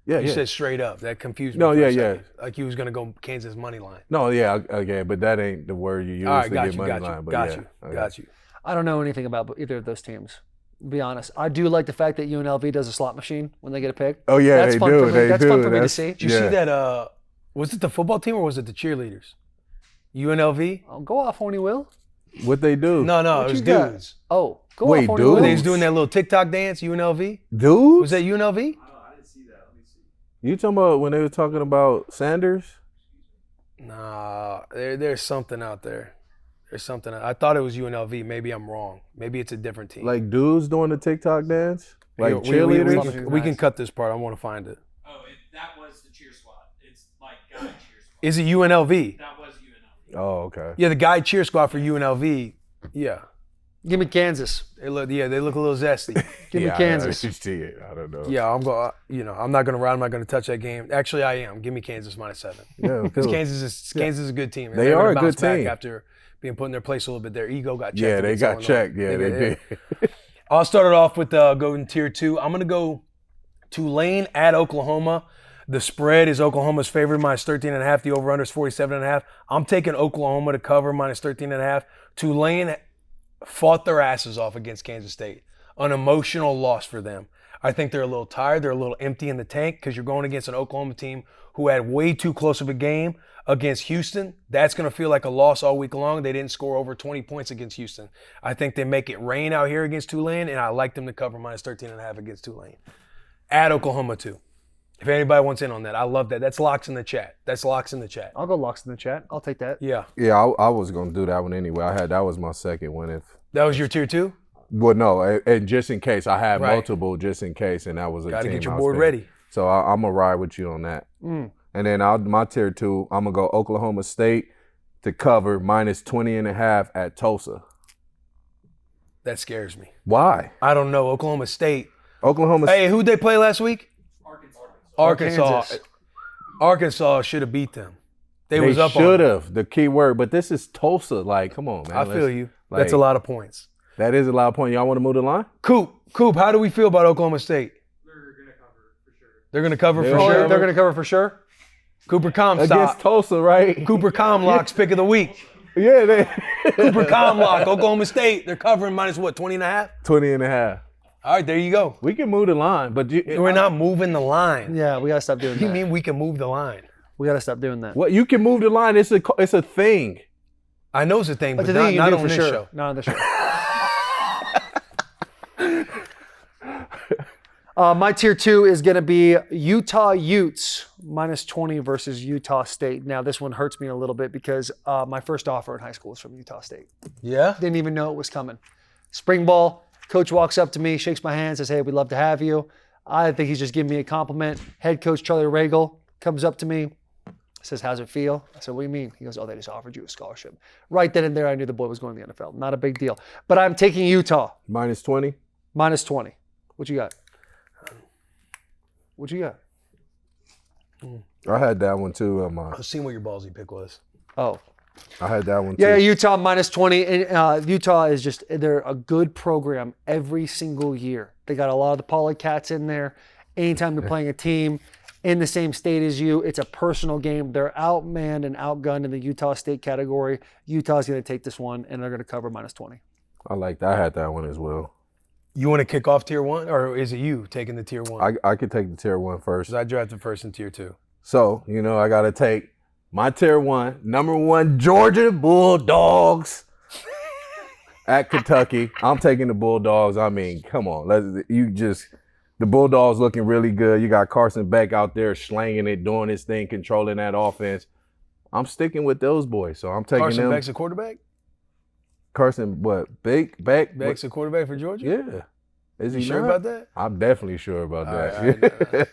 Yeah, You yeah. said straight up. That confused me. No, for a yeah, second. Like you was going to go Kansas money line. No, yeah, okay, but that ain't the word you use All right, to got get you, money got line. you, But got yeah, you, okay. got you. I don't know anything about either of those teams, to be honest. I do like the fact that UNLV does a slot machine when they get a pick. Oh yeah, That's they fun do. for me. They That's do. fun for me to That's- see. Did you see that? Was it the football team or was it the cheerleaders? UNLV? Oh, go off, Horny Will. What they do? No, What it was you got? dudes. Oh, go Wait, off, Horny dudes? Will. They was doing that little TikTok dance, UNLV? Dudes? Was that UNLV? You talking about when they were talking about Sanders? Nah, there's something out there. There's something. I thought it was UNLV. Maybe I'm wrong. Maybe it's a different team. Like dudes doing the TikTok dance? Like Here, cheerleaders? we can cut this part. I want to find it. Oh, that was the cheer squad. It's like guy cheer squad. Is it UNLV? That was UNLV. Oh, okay. Yeah, the guy cheer squad for UNLV. Yeah. Give me Kansas. They look a little zesty. Give me Kansas. I don't know. Yeah, I'm going. I'm not going to ride. I'm not going to touch that game. Actually, I am. Give me Kansas -7. Yeah, Because cool. Kansas is a good team. And They they're are gonna a good bounce back team. after being put in their place a little bit. Their ego got checked. Yeah, they against got Illinois. checked. Yeah, they did. I'll start it off with going tier 2. I'm going to go Tulane at Oklahoma. The spread is Oklahoma's favorite, -13.5. The over-under is 47.5. I'm taking Oklahoma to cover -13.5. Tulane fought their asses off against Kansas State. An emotional loss for them. I think they're a little tired. They're a little empty in the tank because you're going against an Oklahoma team who had way too close of a game against Houston. That's going to feel like a loss all week long. They didn't score over 20 points against Houston. I think they make it rain out here against Tulane, and I like them to cover -13.5 against Tulane. At Oklahoma, too. If anybody wants in on that, I love that. That's locks in the chat. I'll go locks in the chat. I'll take that. Yeah. Yeah, I was gonna do that one anyway. That was my second one. That was your tier 2? Well, no, and just in case I had Right. multiple, just in case, and that was a Got to team get your I was board thinking. ready. So I'm gonna ride with you on that. And then my tier 2, I'm gonna go Oklahoma State to cover -20.5 at Tulsa. That scares me. Why? I don't know. Oklahoma State. Oklahoma. Hey, who'd they play last week? Arkansas. Kansas. Arkansas should have beat them. They was up should on have. The key word, but this is Tulsa. Like, come on, man. I feel you. like- That's a lot of points. That is a lot of points. Y'all want to move the line? Coop, how do we feel about Oklahoma State? They're going to cover for Oh, sure. they're going to cover for sure? Cooper Comstock. Against Tulsa, right? Cooper Comlock's pick of the week. Yeah, they Cooper Comlock, Oklahoma State. They're covering -20.5? 20.5. All right, there you go. We can move the line, but We're not moving the line. Yeah, we got to stop doing You that. mean we can move the line? We got to stop doing that. What you can move the line? It's a thing. I know it's a thing, but That's the thing you not do on for this sure. show. Not on this show. My tier 2 is going to be Utah Utes -20 versus Utah State. Now, this one hurts me a little bit because my first offer in high school was from Utah State. Yeah? Didn't even know it was coming. Spring ball, coach walks up to me, shakes my hand, says, "Hey, we'd love to have you." I think he's just giving me a compliment. Head coach Charlie Regal comes up to me, says, "How's it feel?" I said, "What do you mean?" He goes, "Oh, they just offered you a scholarship." Right then and there, I knew the boy was going to the NFL. Not a big deal. But I'm taking Utah -20. -20. What you got? What you got? I had that one too. I was seeing what your ballsy pick was. Oh, I had that one too. yeah, Utah -20. And Utah is just, they're a good program every single year. They got a lot of the Poly Cats in there. Anytime you're playing a team in the same state as you, it's a personal game. They're outmanned and outgunned in the Utah State category. Utah's going to take this one, and they're going to cover -20. I like that. I had that one as well. You want to kick off tier 1, or is it you taking the tier 1? I could take the tier 1 first. Because I drafted first in tier 2. So, I got to take my tier 1, number 1, Georgia Bulldogs at Kentucky. I'm taking the Bulldogs. I mean, come on. The Bulldogs looking really good. You got Carson Beck out there slanging it, doing his thing, controlling that offense. I'm sticking with those boys. So I'm taking Carson them. Beck's a quarterback? Carson, what? Beck? Beck's a quarterback for Georgia? Yeah. Is he You sure not? about that? I'm definitely sure about All that.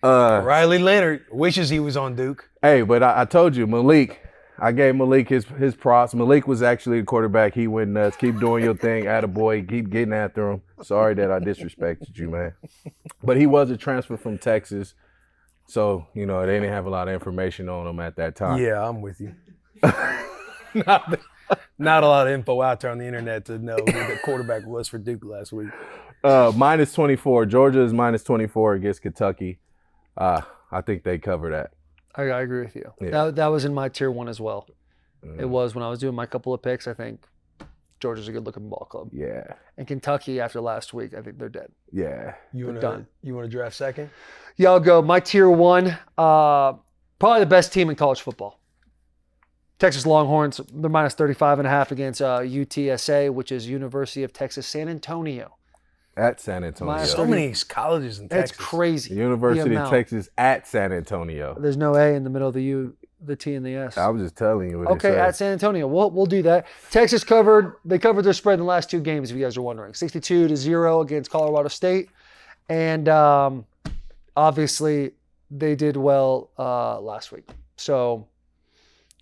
right. Riley Leonard wishes he was on Duke. Hey, but I told you, Malik, I gave Malik his props. Malik was actually the quarterback. He went nuts. Keep doing your thing. Attaboy. Keep getting after him. Sorry that I disrespected you, man. But he was a transfer from Texas. So, they didn't have a lot of information on him at that time. Yeah, I'm with you. Not a lot of info out there on the internet to know who the quarterback was for Duke last week. -24. Georgia is -24 against Kentucky. I think they cover that. I agree with you. Yeah. That was in my tier 1 as well. It was when I was doing my couple of picks. I think Georgia's a good-looking ball club. Yeah. And Kentucky, after last week, I think they're dead. Yeah. You They're done. want to draft second? Yeah, I'll go. My tier 1, probably the best team in college football. Texas Longhorns, they're -35.5 against UTSA, which is University of Texas San Antonio. At San Antonio. Minus So 30. many colleges in Texas. It's crazy. University the of amount. Texas at San Antonio. There's no A in the middle of the U, the T, and the S. I was just telling you what Okay, it at says. San Antonio. We'll do that. Texas covered their spread in the last 2 games, if you guys are wondering. 62-0 against Colorado State. And obviously they did well last week. So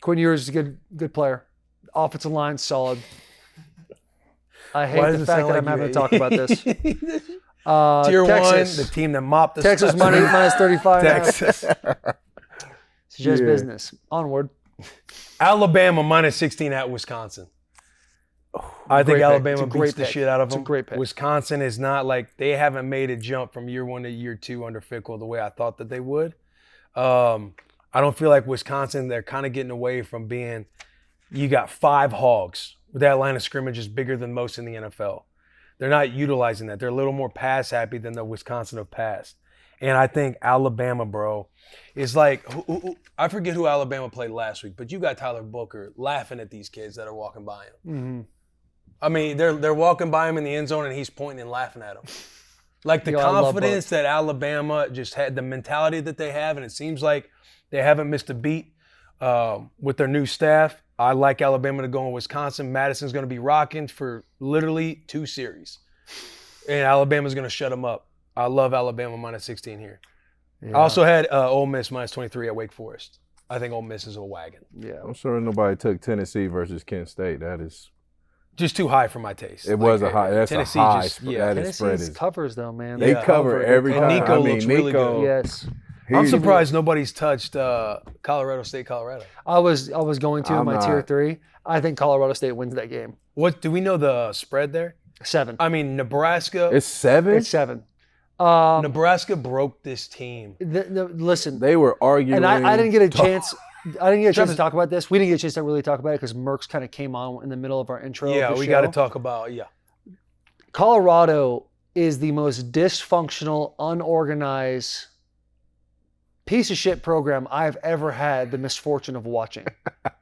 Quinn Ewers is a good player. Offensive line, solid. I hate the fact that I'm having to talk about this. Tier Texas. 1, the team that mopped the Texas money minus 35. Texas. It's just business. Onward. Alabama minus 16 at Wisconsin. I think pick. Alabama It's a beats great the pick. shit out of It's a them. great pick. Wisconsin is not like, they haven't made a jump from year 1 to year 2 under Fickle the way I thought that they would. I don't feel like Wisconsin, they're kind of getting away from being, you got 5 hogs. That line of scrimmage is bigger than most in the NFL. They're not utilizing that. They're a little more pass happy than the Wisconsin of past. And I think Alabama, bro, is like, I forget who Alabama played last week, but you got Tyler Booker laughing at these kids that are walking by him. Mm-hmm. I mean, they're walking by him in the end zone and he's pointing and laughing at them. Like the Yo, I love confidence that Alabama just had, the mentality that they have, and it seems like they haven't missed a beat with their new staff. I like Alabama to go in Wisconsin. Madison's going to be rocking for literally 2 series. And Alabama's going to shut them up. I love Alabama minus 16 here. Yeah. I also had Ole Miss minus 23 at Wake Forest. I think Ole Miss is a wagon. Yeah. I'm sure nobody took Tennessee versus Kent State. That is, Just too high for my taste. it was a high. That's Tennessee a high. just- Spread. yeah. That is spread Tennessee's is. covers though, man. They Yeah. cover every And time. Nico I mean, looks really Nico. good. Yes. I'm he- surprised nobody's touched Colorado State, Colorado. I was going to in I'm my tier not. 3. I think Colorado State wins that game. What do we know the spread there? 7. I mean, Nebraska. It's 7. It's 7. Nebraska broke this team. Listen, They were arguing. and I didn't get a chance. I didn't get a chance Travis- to talk about this. We didn't get a chance to really talk about it because Merckx kind of came on in the middle of our intro. Yeah, of the we show. got to talk about Colorado is the most dysfunctional, unorganized piece of shit program I've ever had the misfortune of watching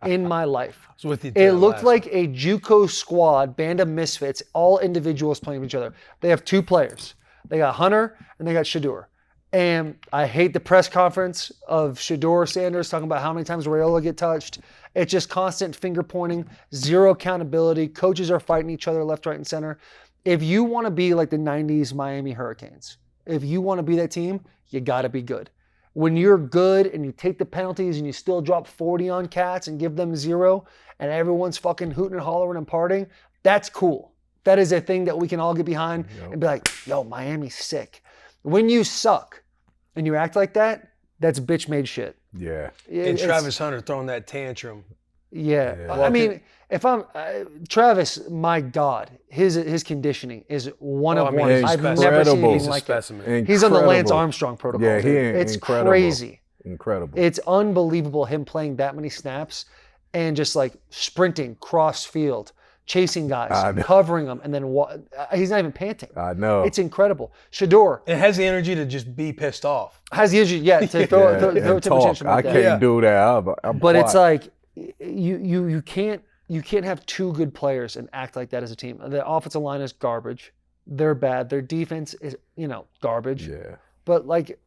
in my life. It's with you It looked last like a JUCO squad, band of misfits, all individuals playing with each other. They have 2 players. They got Hunter and they got Shador. And I hate the press conference of Shador Sanders talking about how many times Raiola get touched. It's just constant finger pointing, zero accountability. Coaches are fighting each other left, right, and center. If you want to be like the 90s Miami Hurricanes, if you want to be that team, you got to be good. When you're good and you take the penalties and you still drop 40 on cats and give them 0 and everyone's fucking hooting and hollering and partying, that's cool. That is a thing that we can all get behind and be like, yo, Miami's sick. When you suck and you act like that, that's bitch made shit. Yeah. And It's- Travis Hunter throwing that tantrum. Yeah. Yeah. I mean, if I'm Travis, my God, his conditioning is one Oh, of I mean, one. he's I've never seen incredible. anything He's a like it. specimen. He's on the Lance Incredible. Armstrong protocol. Yeah, it's incredible. crazy. Incredible. It's unbelievable him playing that many snaps and just like sprinting cross field, chasing I guys, know. covering them, and then he's not even panting. I know. It's incredible. Shador It has the energy to just be pissed off. has the energy, to throw, Yeah, throw and a temper talk. tantrum like I that. can't do that. I'm But it's quiet. like you can't have 2 good players and act like that as a team. The offensive line is garbage. They're bad. Their defense is garbage. Yeah. But like,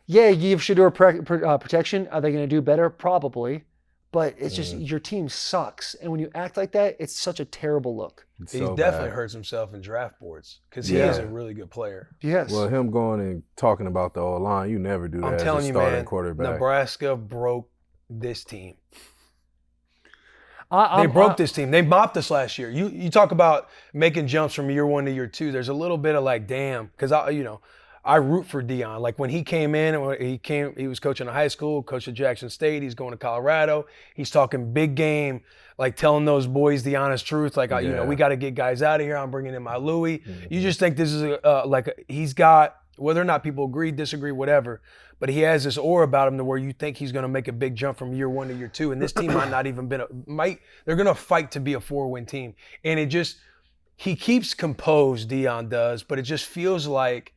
yeah, you give Shador protection. Are they going to do better? Probably. But it's just your team sucks, and when you act like that, it's such a terrible look. It's He so definitely bad. hurts himself in draft boards because he Yeah. is a really good player. Yes. Well, him going and talking about the O-line, you never do that I'm as telling a you, starting man, quarterback. Nebraska broke this team. I They broke this team. They mopped us last year. You talk about making jumps from year 1 to year 2. There's a little bit of like, damn, because I root for Deion. Like when he came in, he was coaching a high school, coached at Jackson State. He's going to Colorado. He's talking big game, like telling those boys the honest truth. Like, Yeah. we got to get guys out of here. I'm bringing in my Louis. You just think this is he's got, whether or not people agree, disagree, whatever, but he has this aura about him to where you think he's going to make a big jump from year 1 to year 2. And this team might not even they're going to fight to be a 4-win team. And he keeps composed, Deion does, but it just feels like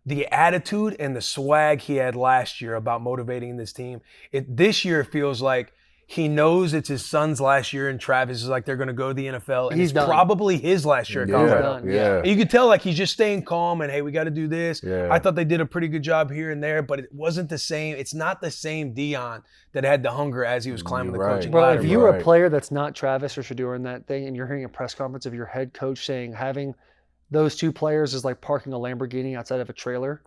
the attitude and the swag he had last year about motivating this team, this year feels like He knows it's his son's last year, and Travis is like, they're going to go to the NFL. And He's it's done. probably his last year at Colorado. done. Yeah. And you can tell like he's just staying calm and, hey, we got to do this. Yeah. I thought they did a pretty good job here and there, but it wasn't the same. It's not the same Dion that had the hunger as he was climbing the Right. coaching Bro, ladder. if you were a Right. player that's not Travis or Shador in that thing, and you're hearing a press conference of your head coach saying having those two players is like parking a Lamborghini outside of a trailer.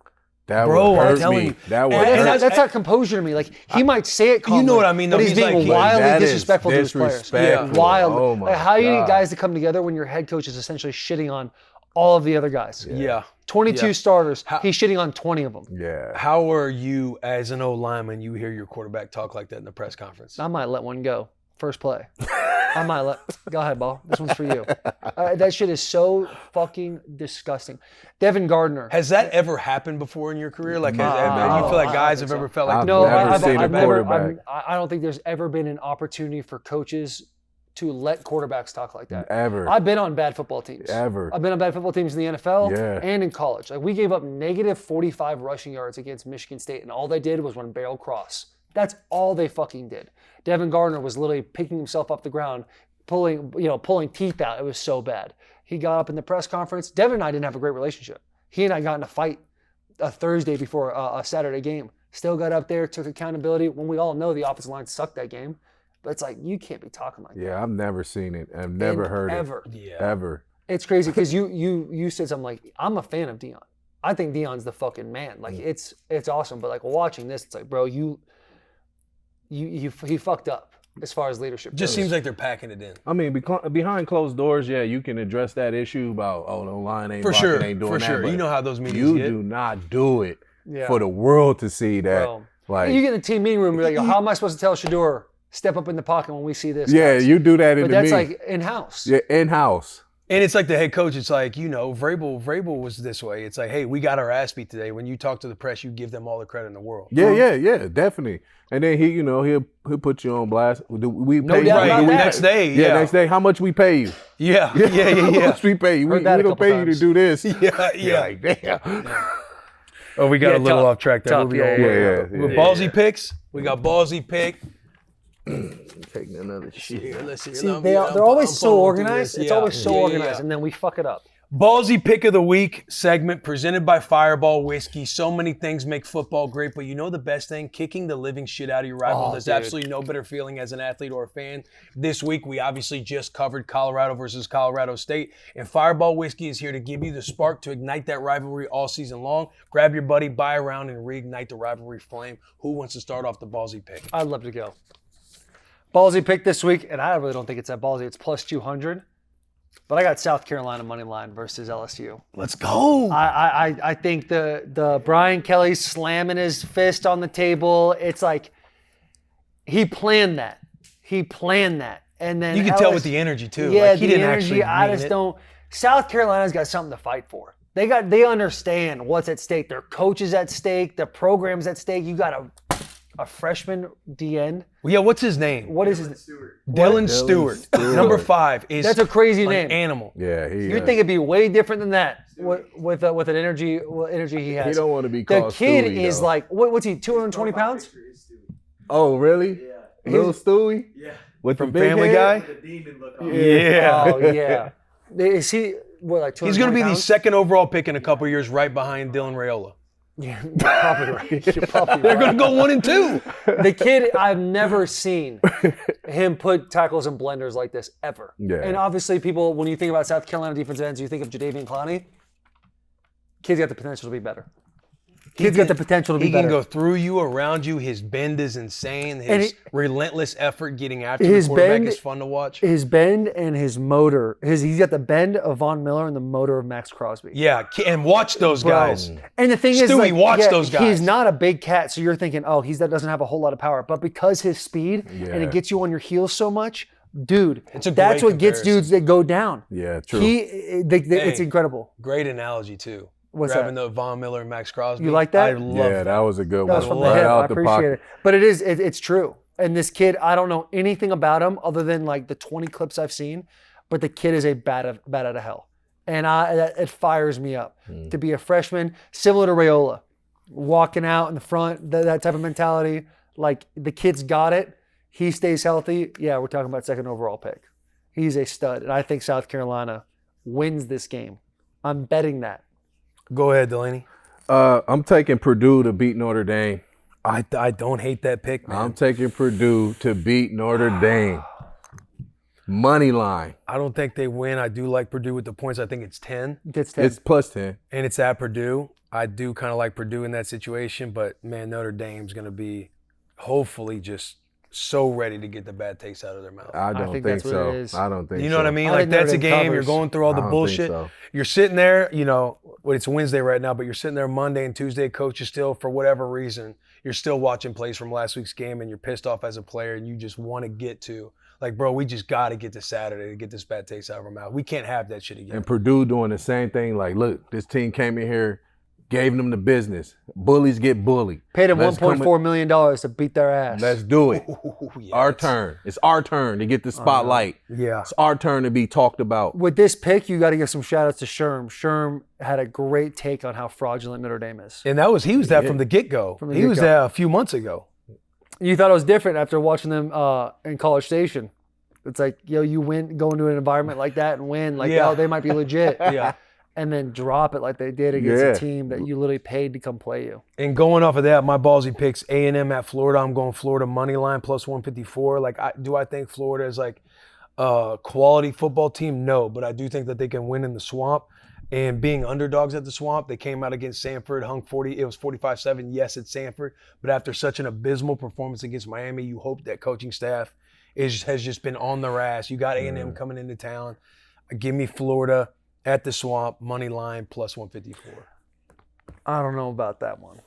That Bro, would I'm hurt telling me. you. That would And hurt. That's not composure to me. Like he might say it calmly, You know what I mean, though. but he's He's being like- wildly That is disrespectful to his players. disrespectful. Wild. Oh my like, how you need God. guys to come together when your head coach is essentially shitting on all of the other guys? Yeah. 22 Yeah. starters. He's shitting on 20 of them. Yeah. How are you as an old lineman, you hear your quarterback talk like that in the press conference? I might let one go. First play. I might let. Go ahead, ball. This one's for you. That shit is so fucking disgusting. Devin Gardner. Has that ever happened before in your career? Like, you No, feel like I guys don't have think ever so. felt like I've No, never I've seen a never. quarterback. I don't think there's ever been an opportunity for coaches to let quarterbacks talk like that. Ever. I've been on bad football teams. Ever. I've been on bad football teams in the NFL Yeah. and in college. Like we gave up negative 45 rushing yards against Michigan State, and all they did was run barrel cross. That's all they fucking did. Devin Gardner was literally picking himself off the ground, pulling teeth out. It was so bad. He got up in the press conference. Devin and I didn't have a great relationship. He and I got in a fight a Thursday before a Saturday game. Still got up there, took accountability when we all know the offensive line sucked that game. But it's like, you can't be talking like that. Yeah, I've never seen it. I've never heard Ever. it. Yeah. Ever. It's crazy because you said something like, I'm a fan of Dion. I think Dion's the fucking man. Like it's awesome. But like watching this, it's like, bro, he fucked up as far as leadership Just goes. seems like they're packing it in. I mean, behind closed doors, yeah, you can address that issue about, the line ain't For blocking, sure. ain't doing For that. sure. but You know how those meetings you get. do not do it Yeah. for the world to see that. Bro. Like, You get in the team meeting room, you're like, how am I supposed to tell Shador, step up in the pocket when we see this? yeah, guys? you do that in But the that's meeting. like in-house. Yeah, in-house. And it's like the head coach, it's like, Vrabel was this way. It's like, hey, we got our ass beat today. When you talk to the press, you give them all the credit in the world. Yeah, definitely. And then he'll put you on blast. Do we No pay doubt you? about Do we that. Next day, Yeah, yeah. next day. How much we pay you? Yeah. How much we pay you? We Heard that a don't couple pay you times. to do this. Yeah. Like, damn. Oh, we got Yeah, a little tough. off track there. Tough, We'll be all yeah, right. yeah. With ballsy picks, we got ballsy pick. Taking another shit. Let's see. See, they're always so organized. It's always so organized, Yeah. and then we fuck it up. Ballsy Pick of the Week segment presented by Fireball Whiskey. So many things make football great, but you know the best thing? Kicking the living shit out of your rival. There's dude. absolutely no better feeling as an athlete or a fan. This week, we obviously just covered Colorado versus Colorado State, and Fireball Whiskey is here to give you the spark to ignite that rivalry all season long. Grab your buddy, buy a round, and reignite the rivalry flame. Who wants to start off the Ballsy Pick? I'd love to go. Ballsy pick this week, and I really don't think it's that ballsy. It's plus 200. But I got South Carolina money line versus LSU. Let's go. I think the Brian Kelly slamming his fist on the table, it's like he planned that. And then You can tell with the energy, too. Yeah, Like, he the didn't energy, actually I mean just it. don't. South Carolina's got something to fight for. They understand what's at stake. Their coach is at stake. Their program's at stake. You got a freshman DN. Well, yeah, what's his name? What is his name? Dylan Stewart. Number 5 is That's a crazy an name. animal. Yeah, You'd think it'd be way different than that with an energy he has. he don't want to be The called kid Stewie, is though. like, what's he, 220 pounds? Oh, really? Yeah. Little Stewie? Yeah. With From the big Family head? Guy? The demon look on. Yeah. Oh, yeah. Is he, like 220 He's going to be the pounds? second overall pick in a couple years, right behind Dylan Raiola. Yeah, you're probably right. You're probably They're right. going to go 1 and 2. The kid, I've never seen him put tackles in blenders like this ever. Yeah. And obviously, people, when you think about South Carolina defensive ends, you think of Jadeveon Clowney. Kid's got the potential to be better. Kid's got the potential to be He better. can go through you, around you. His bend is insane. And His he- relentless effort getting after His the quarterback bend- is fun to watch. His bend and his motor. He's got the bend of Von Miller and the motor of Max Crosby. Yeah, and watch those guys. And the thing is, Stewie, like, watch those guys. He's not a big cat, so you're thinking, oh, that doesn't have a whole lot of power. But because his speed and Yeah. it gets you on your heels so much, dude, It's a that's great what gets comparison. dudes that go down. Yeah, true. It's incredible. Great analogy, too. What's Grabbing that? the Von Miller and Max Crosby. You like that? I love yeah, that was a good That was one. from the Right hip. I out the appreciate pocket. it. But it's true. And this kid, I don't know anything about him other than like the 20 clips I've seen, but the kid is a bat out of hell. And it fires me up to be a freshman, similar to Raiola, walking out in the front, that type of mentality. Like the kid's got it. he stays healthy, yeah, we're talking about second overall pick. He's a stud, and I think South Carolina wins this game. I'm betting that. Go ahead, Delanie. I'm taking Purdue to beat Notre Dame. I don't hate that pick, man. I'm taking Purdue to beat Notre Dame. Money line. I don't think they win. I do like Purdue with the points. I think it's 10. Gets 10. It's plus 10. And it's at Purdue. I do kind of like Purdue in that situation, but, man, Notre Dame's going to be hopefully just so ready to get the bad taste out of their mouth. I don't think think that's what so. it is. I don't think so. You know what I mean? I Like, think Notre that's a Dame game. covers. You're going through all the I don't bullshit. think so. You're sitting there, well, it's Wednesday right now, but you're sitting there Monday and Tuesday. Coach is still, for whatever reason, you're still watching plays from last week's game, and you're pissed off as a player, and you just want to get to, like, bro, we just got to get to Saturday to get this bad taste out of our mouth. We can't have that shit again. And Purdue doing the same thing. Like, look, this team came in here, gave them the business. Bullies get bullied. Paid him Let's come $1.4 million to beat their ass. Let's do it. Ooh, yes. Our turn. It's our turn to get the spotlight. Yeah. It's our turn to be talked about. With this pick, you got to give some shout-outs to Sherm. Sherm had a great take on how fraudulent Notre Dame is. And he was that from the get-go. From the He was get-go. that a few months ago. You thought it was different after watching them in College Station. It's like, you win, go into an environment like that and win. Like, Yeah. oh, they might be legit. Yeah. And then drop it like they did against a team that you literally paid to come play you. And going off of that, my ballsy picks A&M at Florida. I'm going Florida money line plus 154. Like, do I think Florida is like a quality football team? No, but I do think that they can win in the Swamp. And being underdogs at the Swamp, they came out against Samford, hung 40. It was 45-7. Yes, it's Samford, but after such an abysmal performance against Miami, you hope that coaching staff has just been on their ass. You got A&M coming into town. Give me Florida at the Swamp, money line, plus 154. I don't know about that one.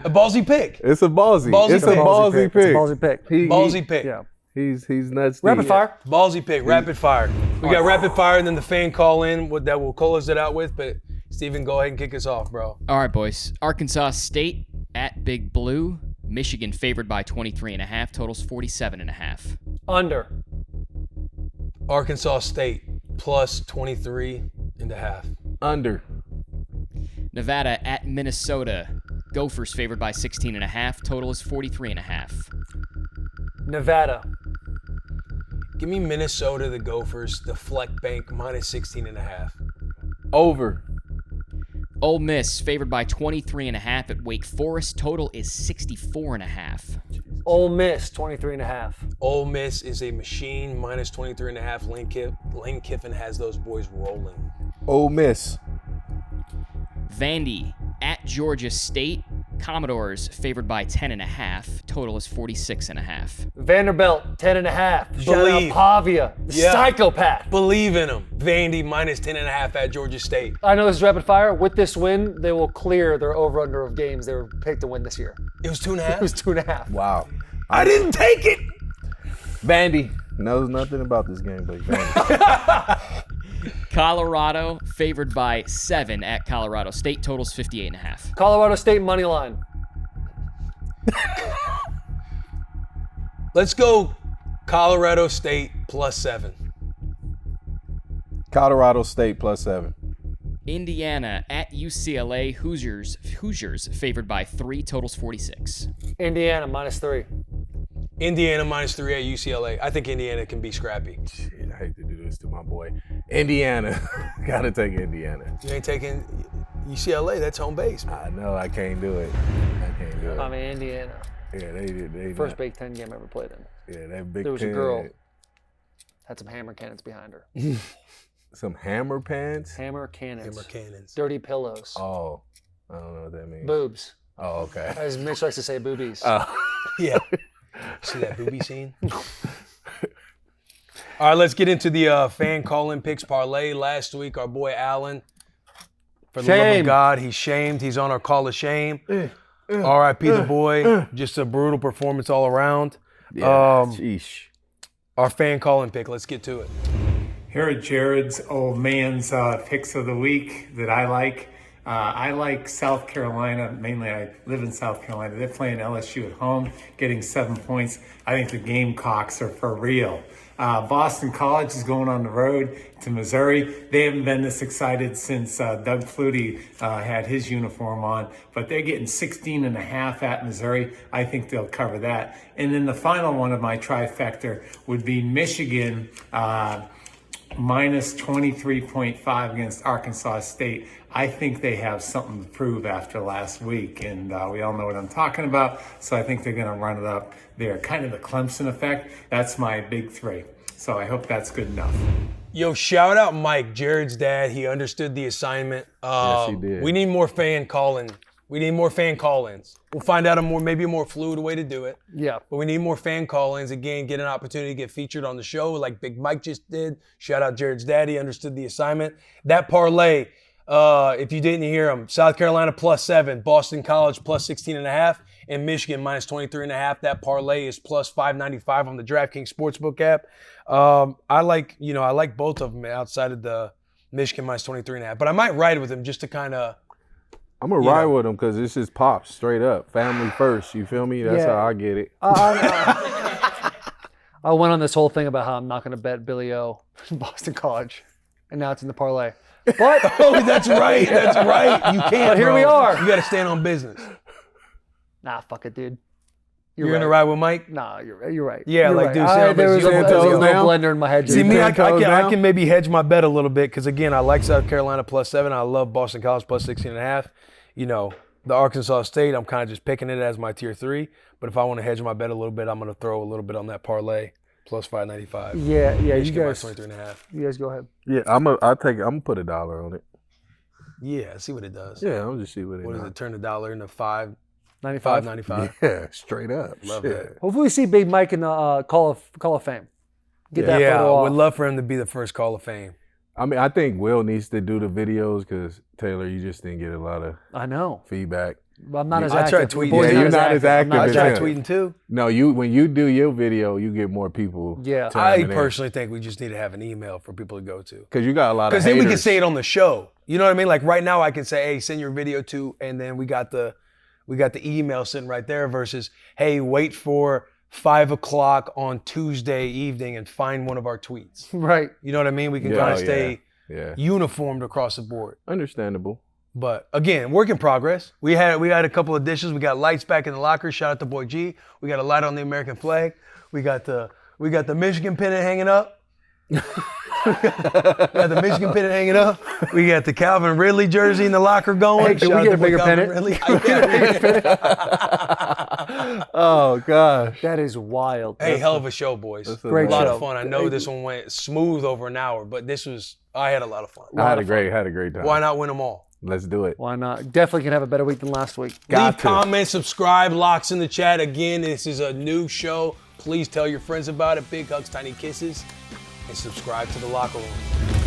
A ballsy pick. It's a ballsy. Ballsy It's pick. a ballsy pick. It's a ballsy pick. Ballsy pick. Yeah. He's nuts. Rapid fire. Ballsy pick, rapid fire. We got rapid fire and then the fan call in that we'll close it out with. But Steven, go ahead and kick us off, bro. All right, boys. Arkansas State at Big Blue. Michigan favored by 23.5. Totals 47.5. Under. Arkansas State plus 23.5. Under. Nevada at Minnesota. Gophers favored by 16.5. Total is 43.5. Nevada. Give me Minnesota, the Gophers, the Fleck Bank minus 16.5. Over. Ole Miss favored by 23.5 at Wake Forest. Total is 64.5. Ole Miss, 23.5. Ole Miss is a machine, minus 23.5. Lane Kiffin has those boys rolling. Ole Miss. Vandy at Georgia State. Commodores favored by 10.5. Total is 46.5. Vanderbilt, 10.5. Shout out Believe. Pavia, the Yeah. psychopath. Believe in them. Vandy minus 10.5 at Georgia State. I know this is rapid fire. With this win, they will clear their over-under of games they were picked to win this year. It was It 2.5? was 2.5. Wow. I didn't take it. Vandy knows nothing about this game, but Vandy. Colorado favored by 7 at Colorado State. Totals 58.5. Colorado State money line. Let's go Colorado State plus 7. Colorado State plus 7. Indiana at UCLA. Hoosiers favored by 3. Totals 46. Indiana minus 3. Indiana minus 3 at UCLA. I think Indiana can be scrappy. Shit, I hate to do this to my boy. Indiana. Gotta take Indiana. You ain't taking UCLA. That's home base. I know I can't do it. I can't do it. I mean, Indiana. Yeah, they First not- Big Ten game I ever played in. Yeah, that Big There was a Ten, girl. Had some hammer cannons behind her. Some hammer pants. Hammer cannons. Hammer cannons. Dirty pillows. Oh, I don't know what that means. Boobs. Oh, okay. As Mitch likes to say, boobies. Yeah. See that booby scene? All right, let's get into the fan call-in picks parlay. Last week, our boy Allen, for the love Shame. of God, he's shamed. He's on our call of shame. R.I.P. the boy. Just a brutal performance all around. Yeah, sheesh. Our fan call-in pick. Let's get to it. Here are Jared's old man's picks of the week that I like. I like South Carolina. Mainly, I live in South Carolina. They're playing LSU at home, getting 7 points. I think the Gamecocks are for real. Boston College is going on the road to Missouri. They haven't been this excited since Doug Flutie had his uniform on, but they're getting 16.5 at Missouri. I think they'll cover that. And then the final one of my trifecta would be Michigan minus 23.5 against Arkansas State. I think they have something to prove after last week, and we all know what I'm talking about, so I think they're going to run it up there. Kind of the Clemson effect. That's my big three. So I hope that's good enough. Yo, shout out Mike, Jared's dad. He understood the assignment. Yes, he did. We need more fan call-in. We need more fan call-ins. We'll find out maybe a more fluid way to do it. Yeah. But we need more fan call-ins. Again, get an opportunity to get featured on the show like Big Mike just did. Shout out Jared's daddy, understood the assignment. That parlay, if you didn't hear him, South Carolina +7, Boston College +16.5, and Michigan -23.5. That parlay is +595 on the DraftKings Sportsbook app. I like both of them outside of the Michigan -23.5. But I might ride with him just to kind of. I'm gonna ride with him because it's just pops straight up, family first. You feel me? That's how I get it. I went on this whole thing about how I'm not going to bet Billy O in Boston College, and now it's in the parlay. But Oh, that's right. That's right. You can't. But here bro. we are. You got to stand on business. nah, fuck it, dude. You're right. gonna ride with Mike? Nah, you're right. Yeah, You're like, right. dude, stand There was on a business. little down. blender in my head. See, dude. me, I toes down? can maybe hedge my bet a little bit because, again, I like South Carolina +7. I love Boston College +16.5. You know, the Arkansas State, I'm kind of just picking it as my tier 3. But if I want to hedge my bet a little bit, I'm going to throw a little bit on that parlay +595. Yeah, you Michigan guys. -23.5. You guys go ahead. Yeah, I'm gonna put $1 on it. Yeah, see what it does. Yeah, I'll just see what it What is. does it turn the dollar into? 95. $5.95. Yeah, straight up. Love Shit. that. Hopefully we see Big Mike in the Call of Fame. Get that Yeah, photo I off. would love for him to be the first Call of Fame. I mean, I think Will needs to do the videos because Taylor, you just didn't get a lot of I know. feedback. But I'm not as I active. tried The tweeting. boy's Yeah, you're not as I'm active not I as as tried active. tweeting too. No, when you do your video, you get more people. Yeah. I personally think we just need to have an email for people to go to. Because you got a lot of Because haters. then we can say it on the show. You know what I mean? Like right now I can say, hey, send your video to, and then we got the email sitting right there versus, hey, wait for 5:00 on Tuesday evening and find one of our tweets. Right. You know what I mean? We can Yeah, kind of yeah. stay Yeah, uniformed across the board. understandable. But again, work in progress. We had a couple of dishes. We got lights back in the locker. Shout out to Boy G. We got a light on the American flag. We got the Michigan pennant hanging up. We got the Michigan pennant hanging up. We got the Calvin Ridley jersey in the locker going. Hey, can Shout we out get to a bigger Calvin pennant? Ridley. Oh gosh. That is wild. Hey, hell of a show, boys. That's Great A lot show. of fun. I know this one went smooth over an hour, but I had a lot of fun. I had a great time. Why not win them all? Let's do it. Why not? Definitely can have a better week than last week. Leave comments, subscribe, locks in the chat. Again, this is a new show. Please tell your friends about it. Big hugs, tiny kisses, and subscribe to the Locker Room.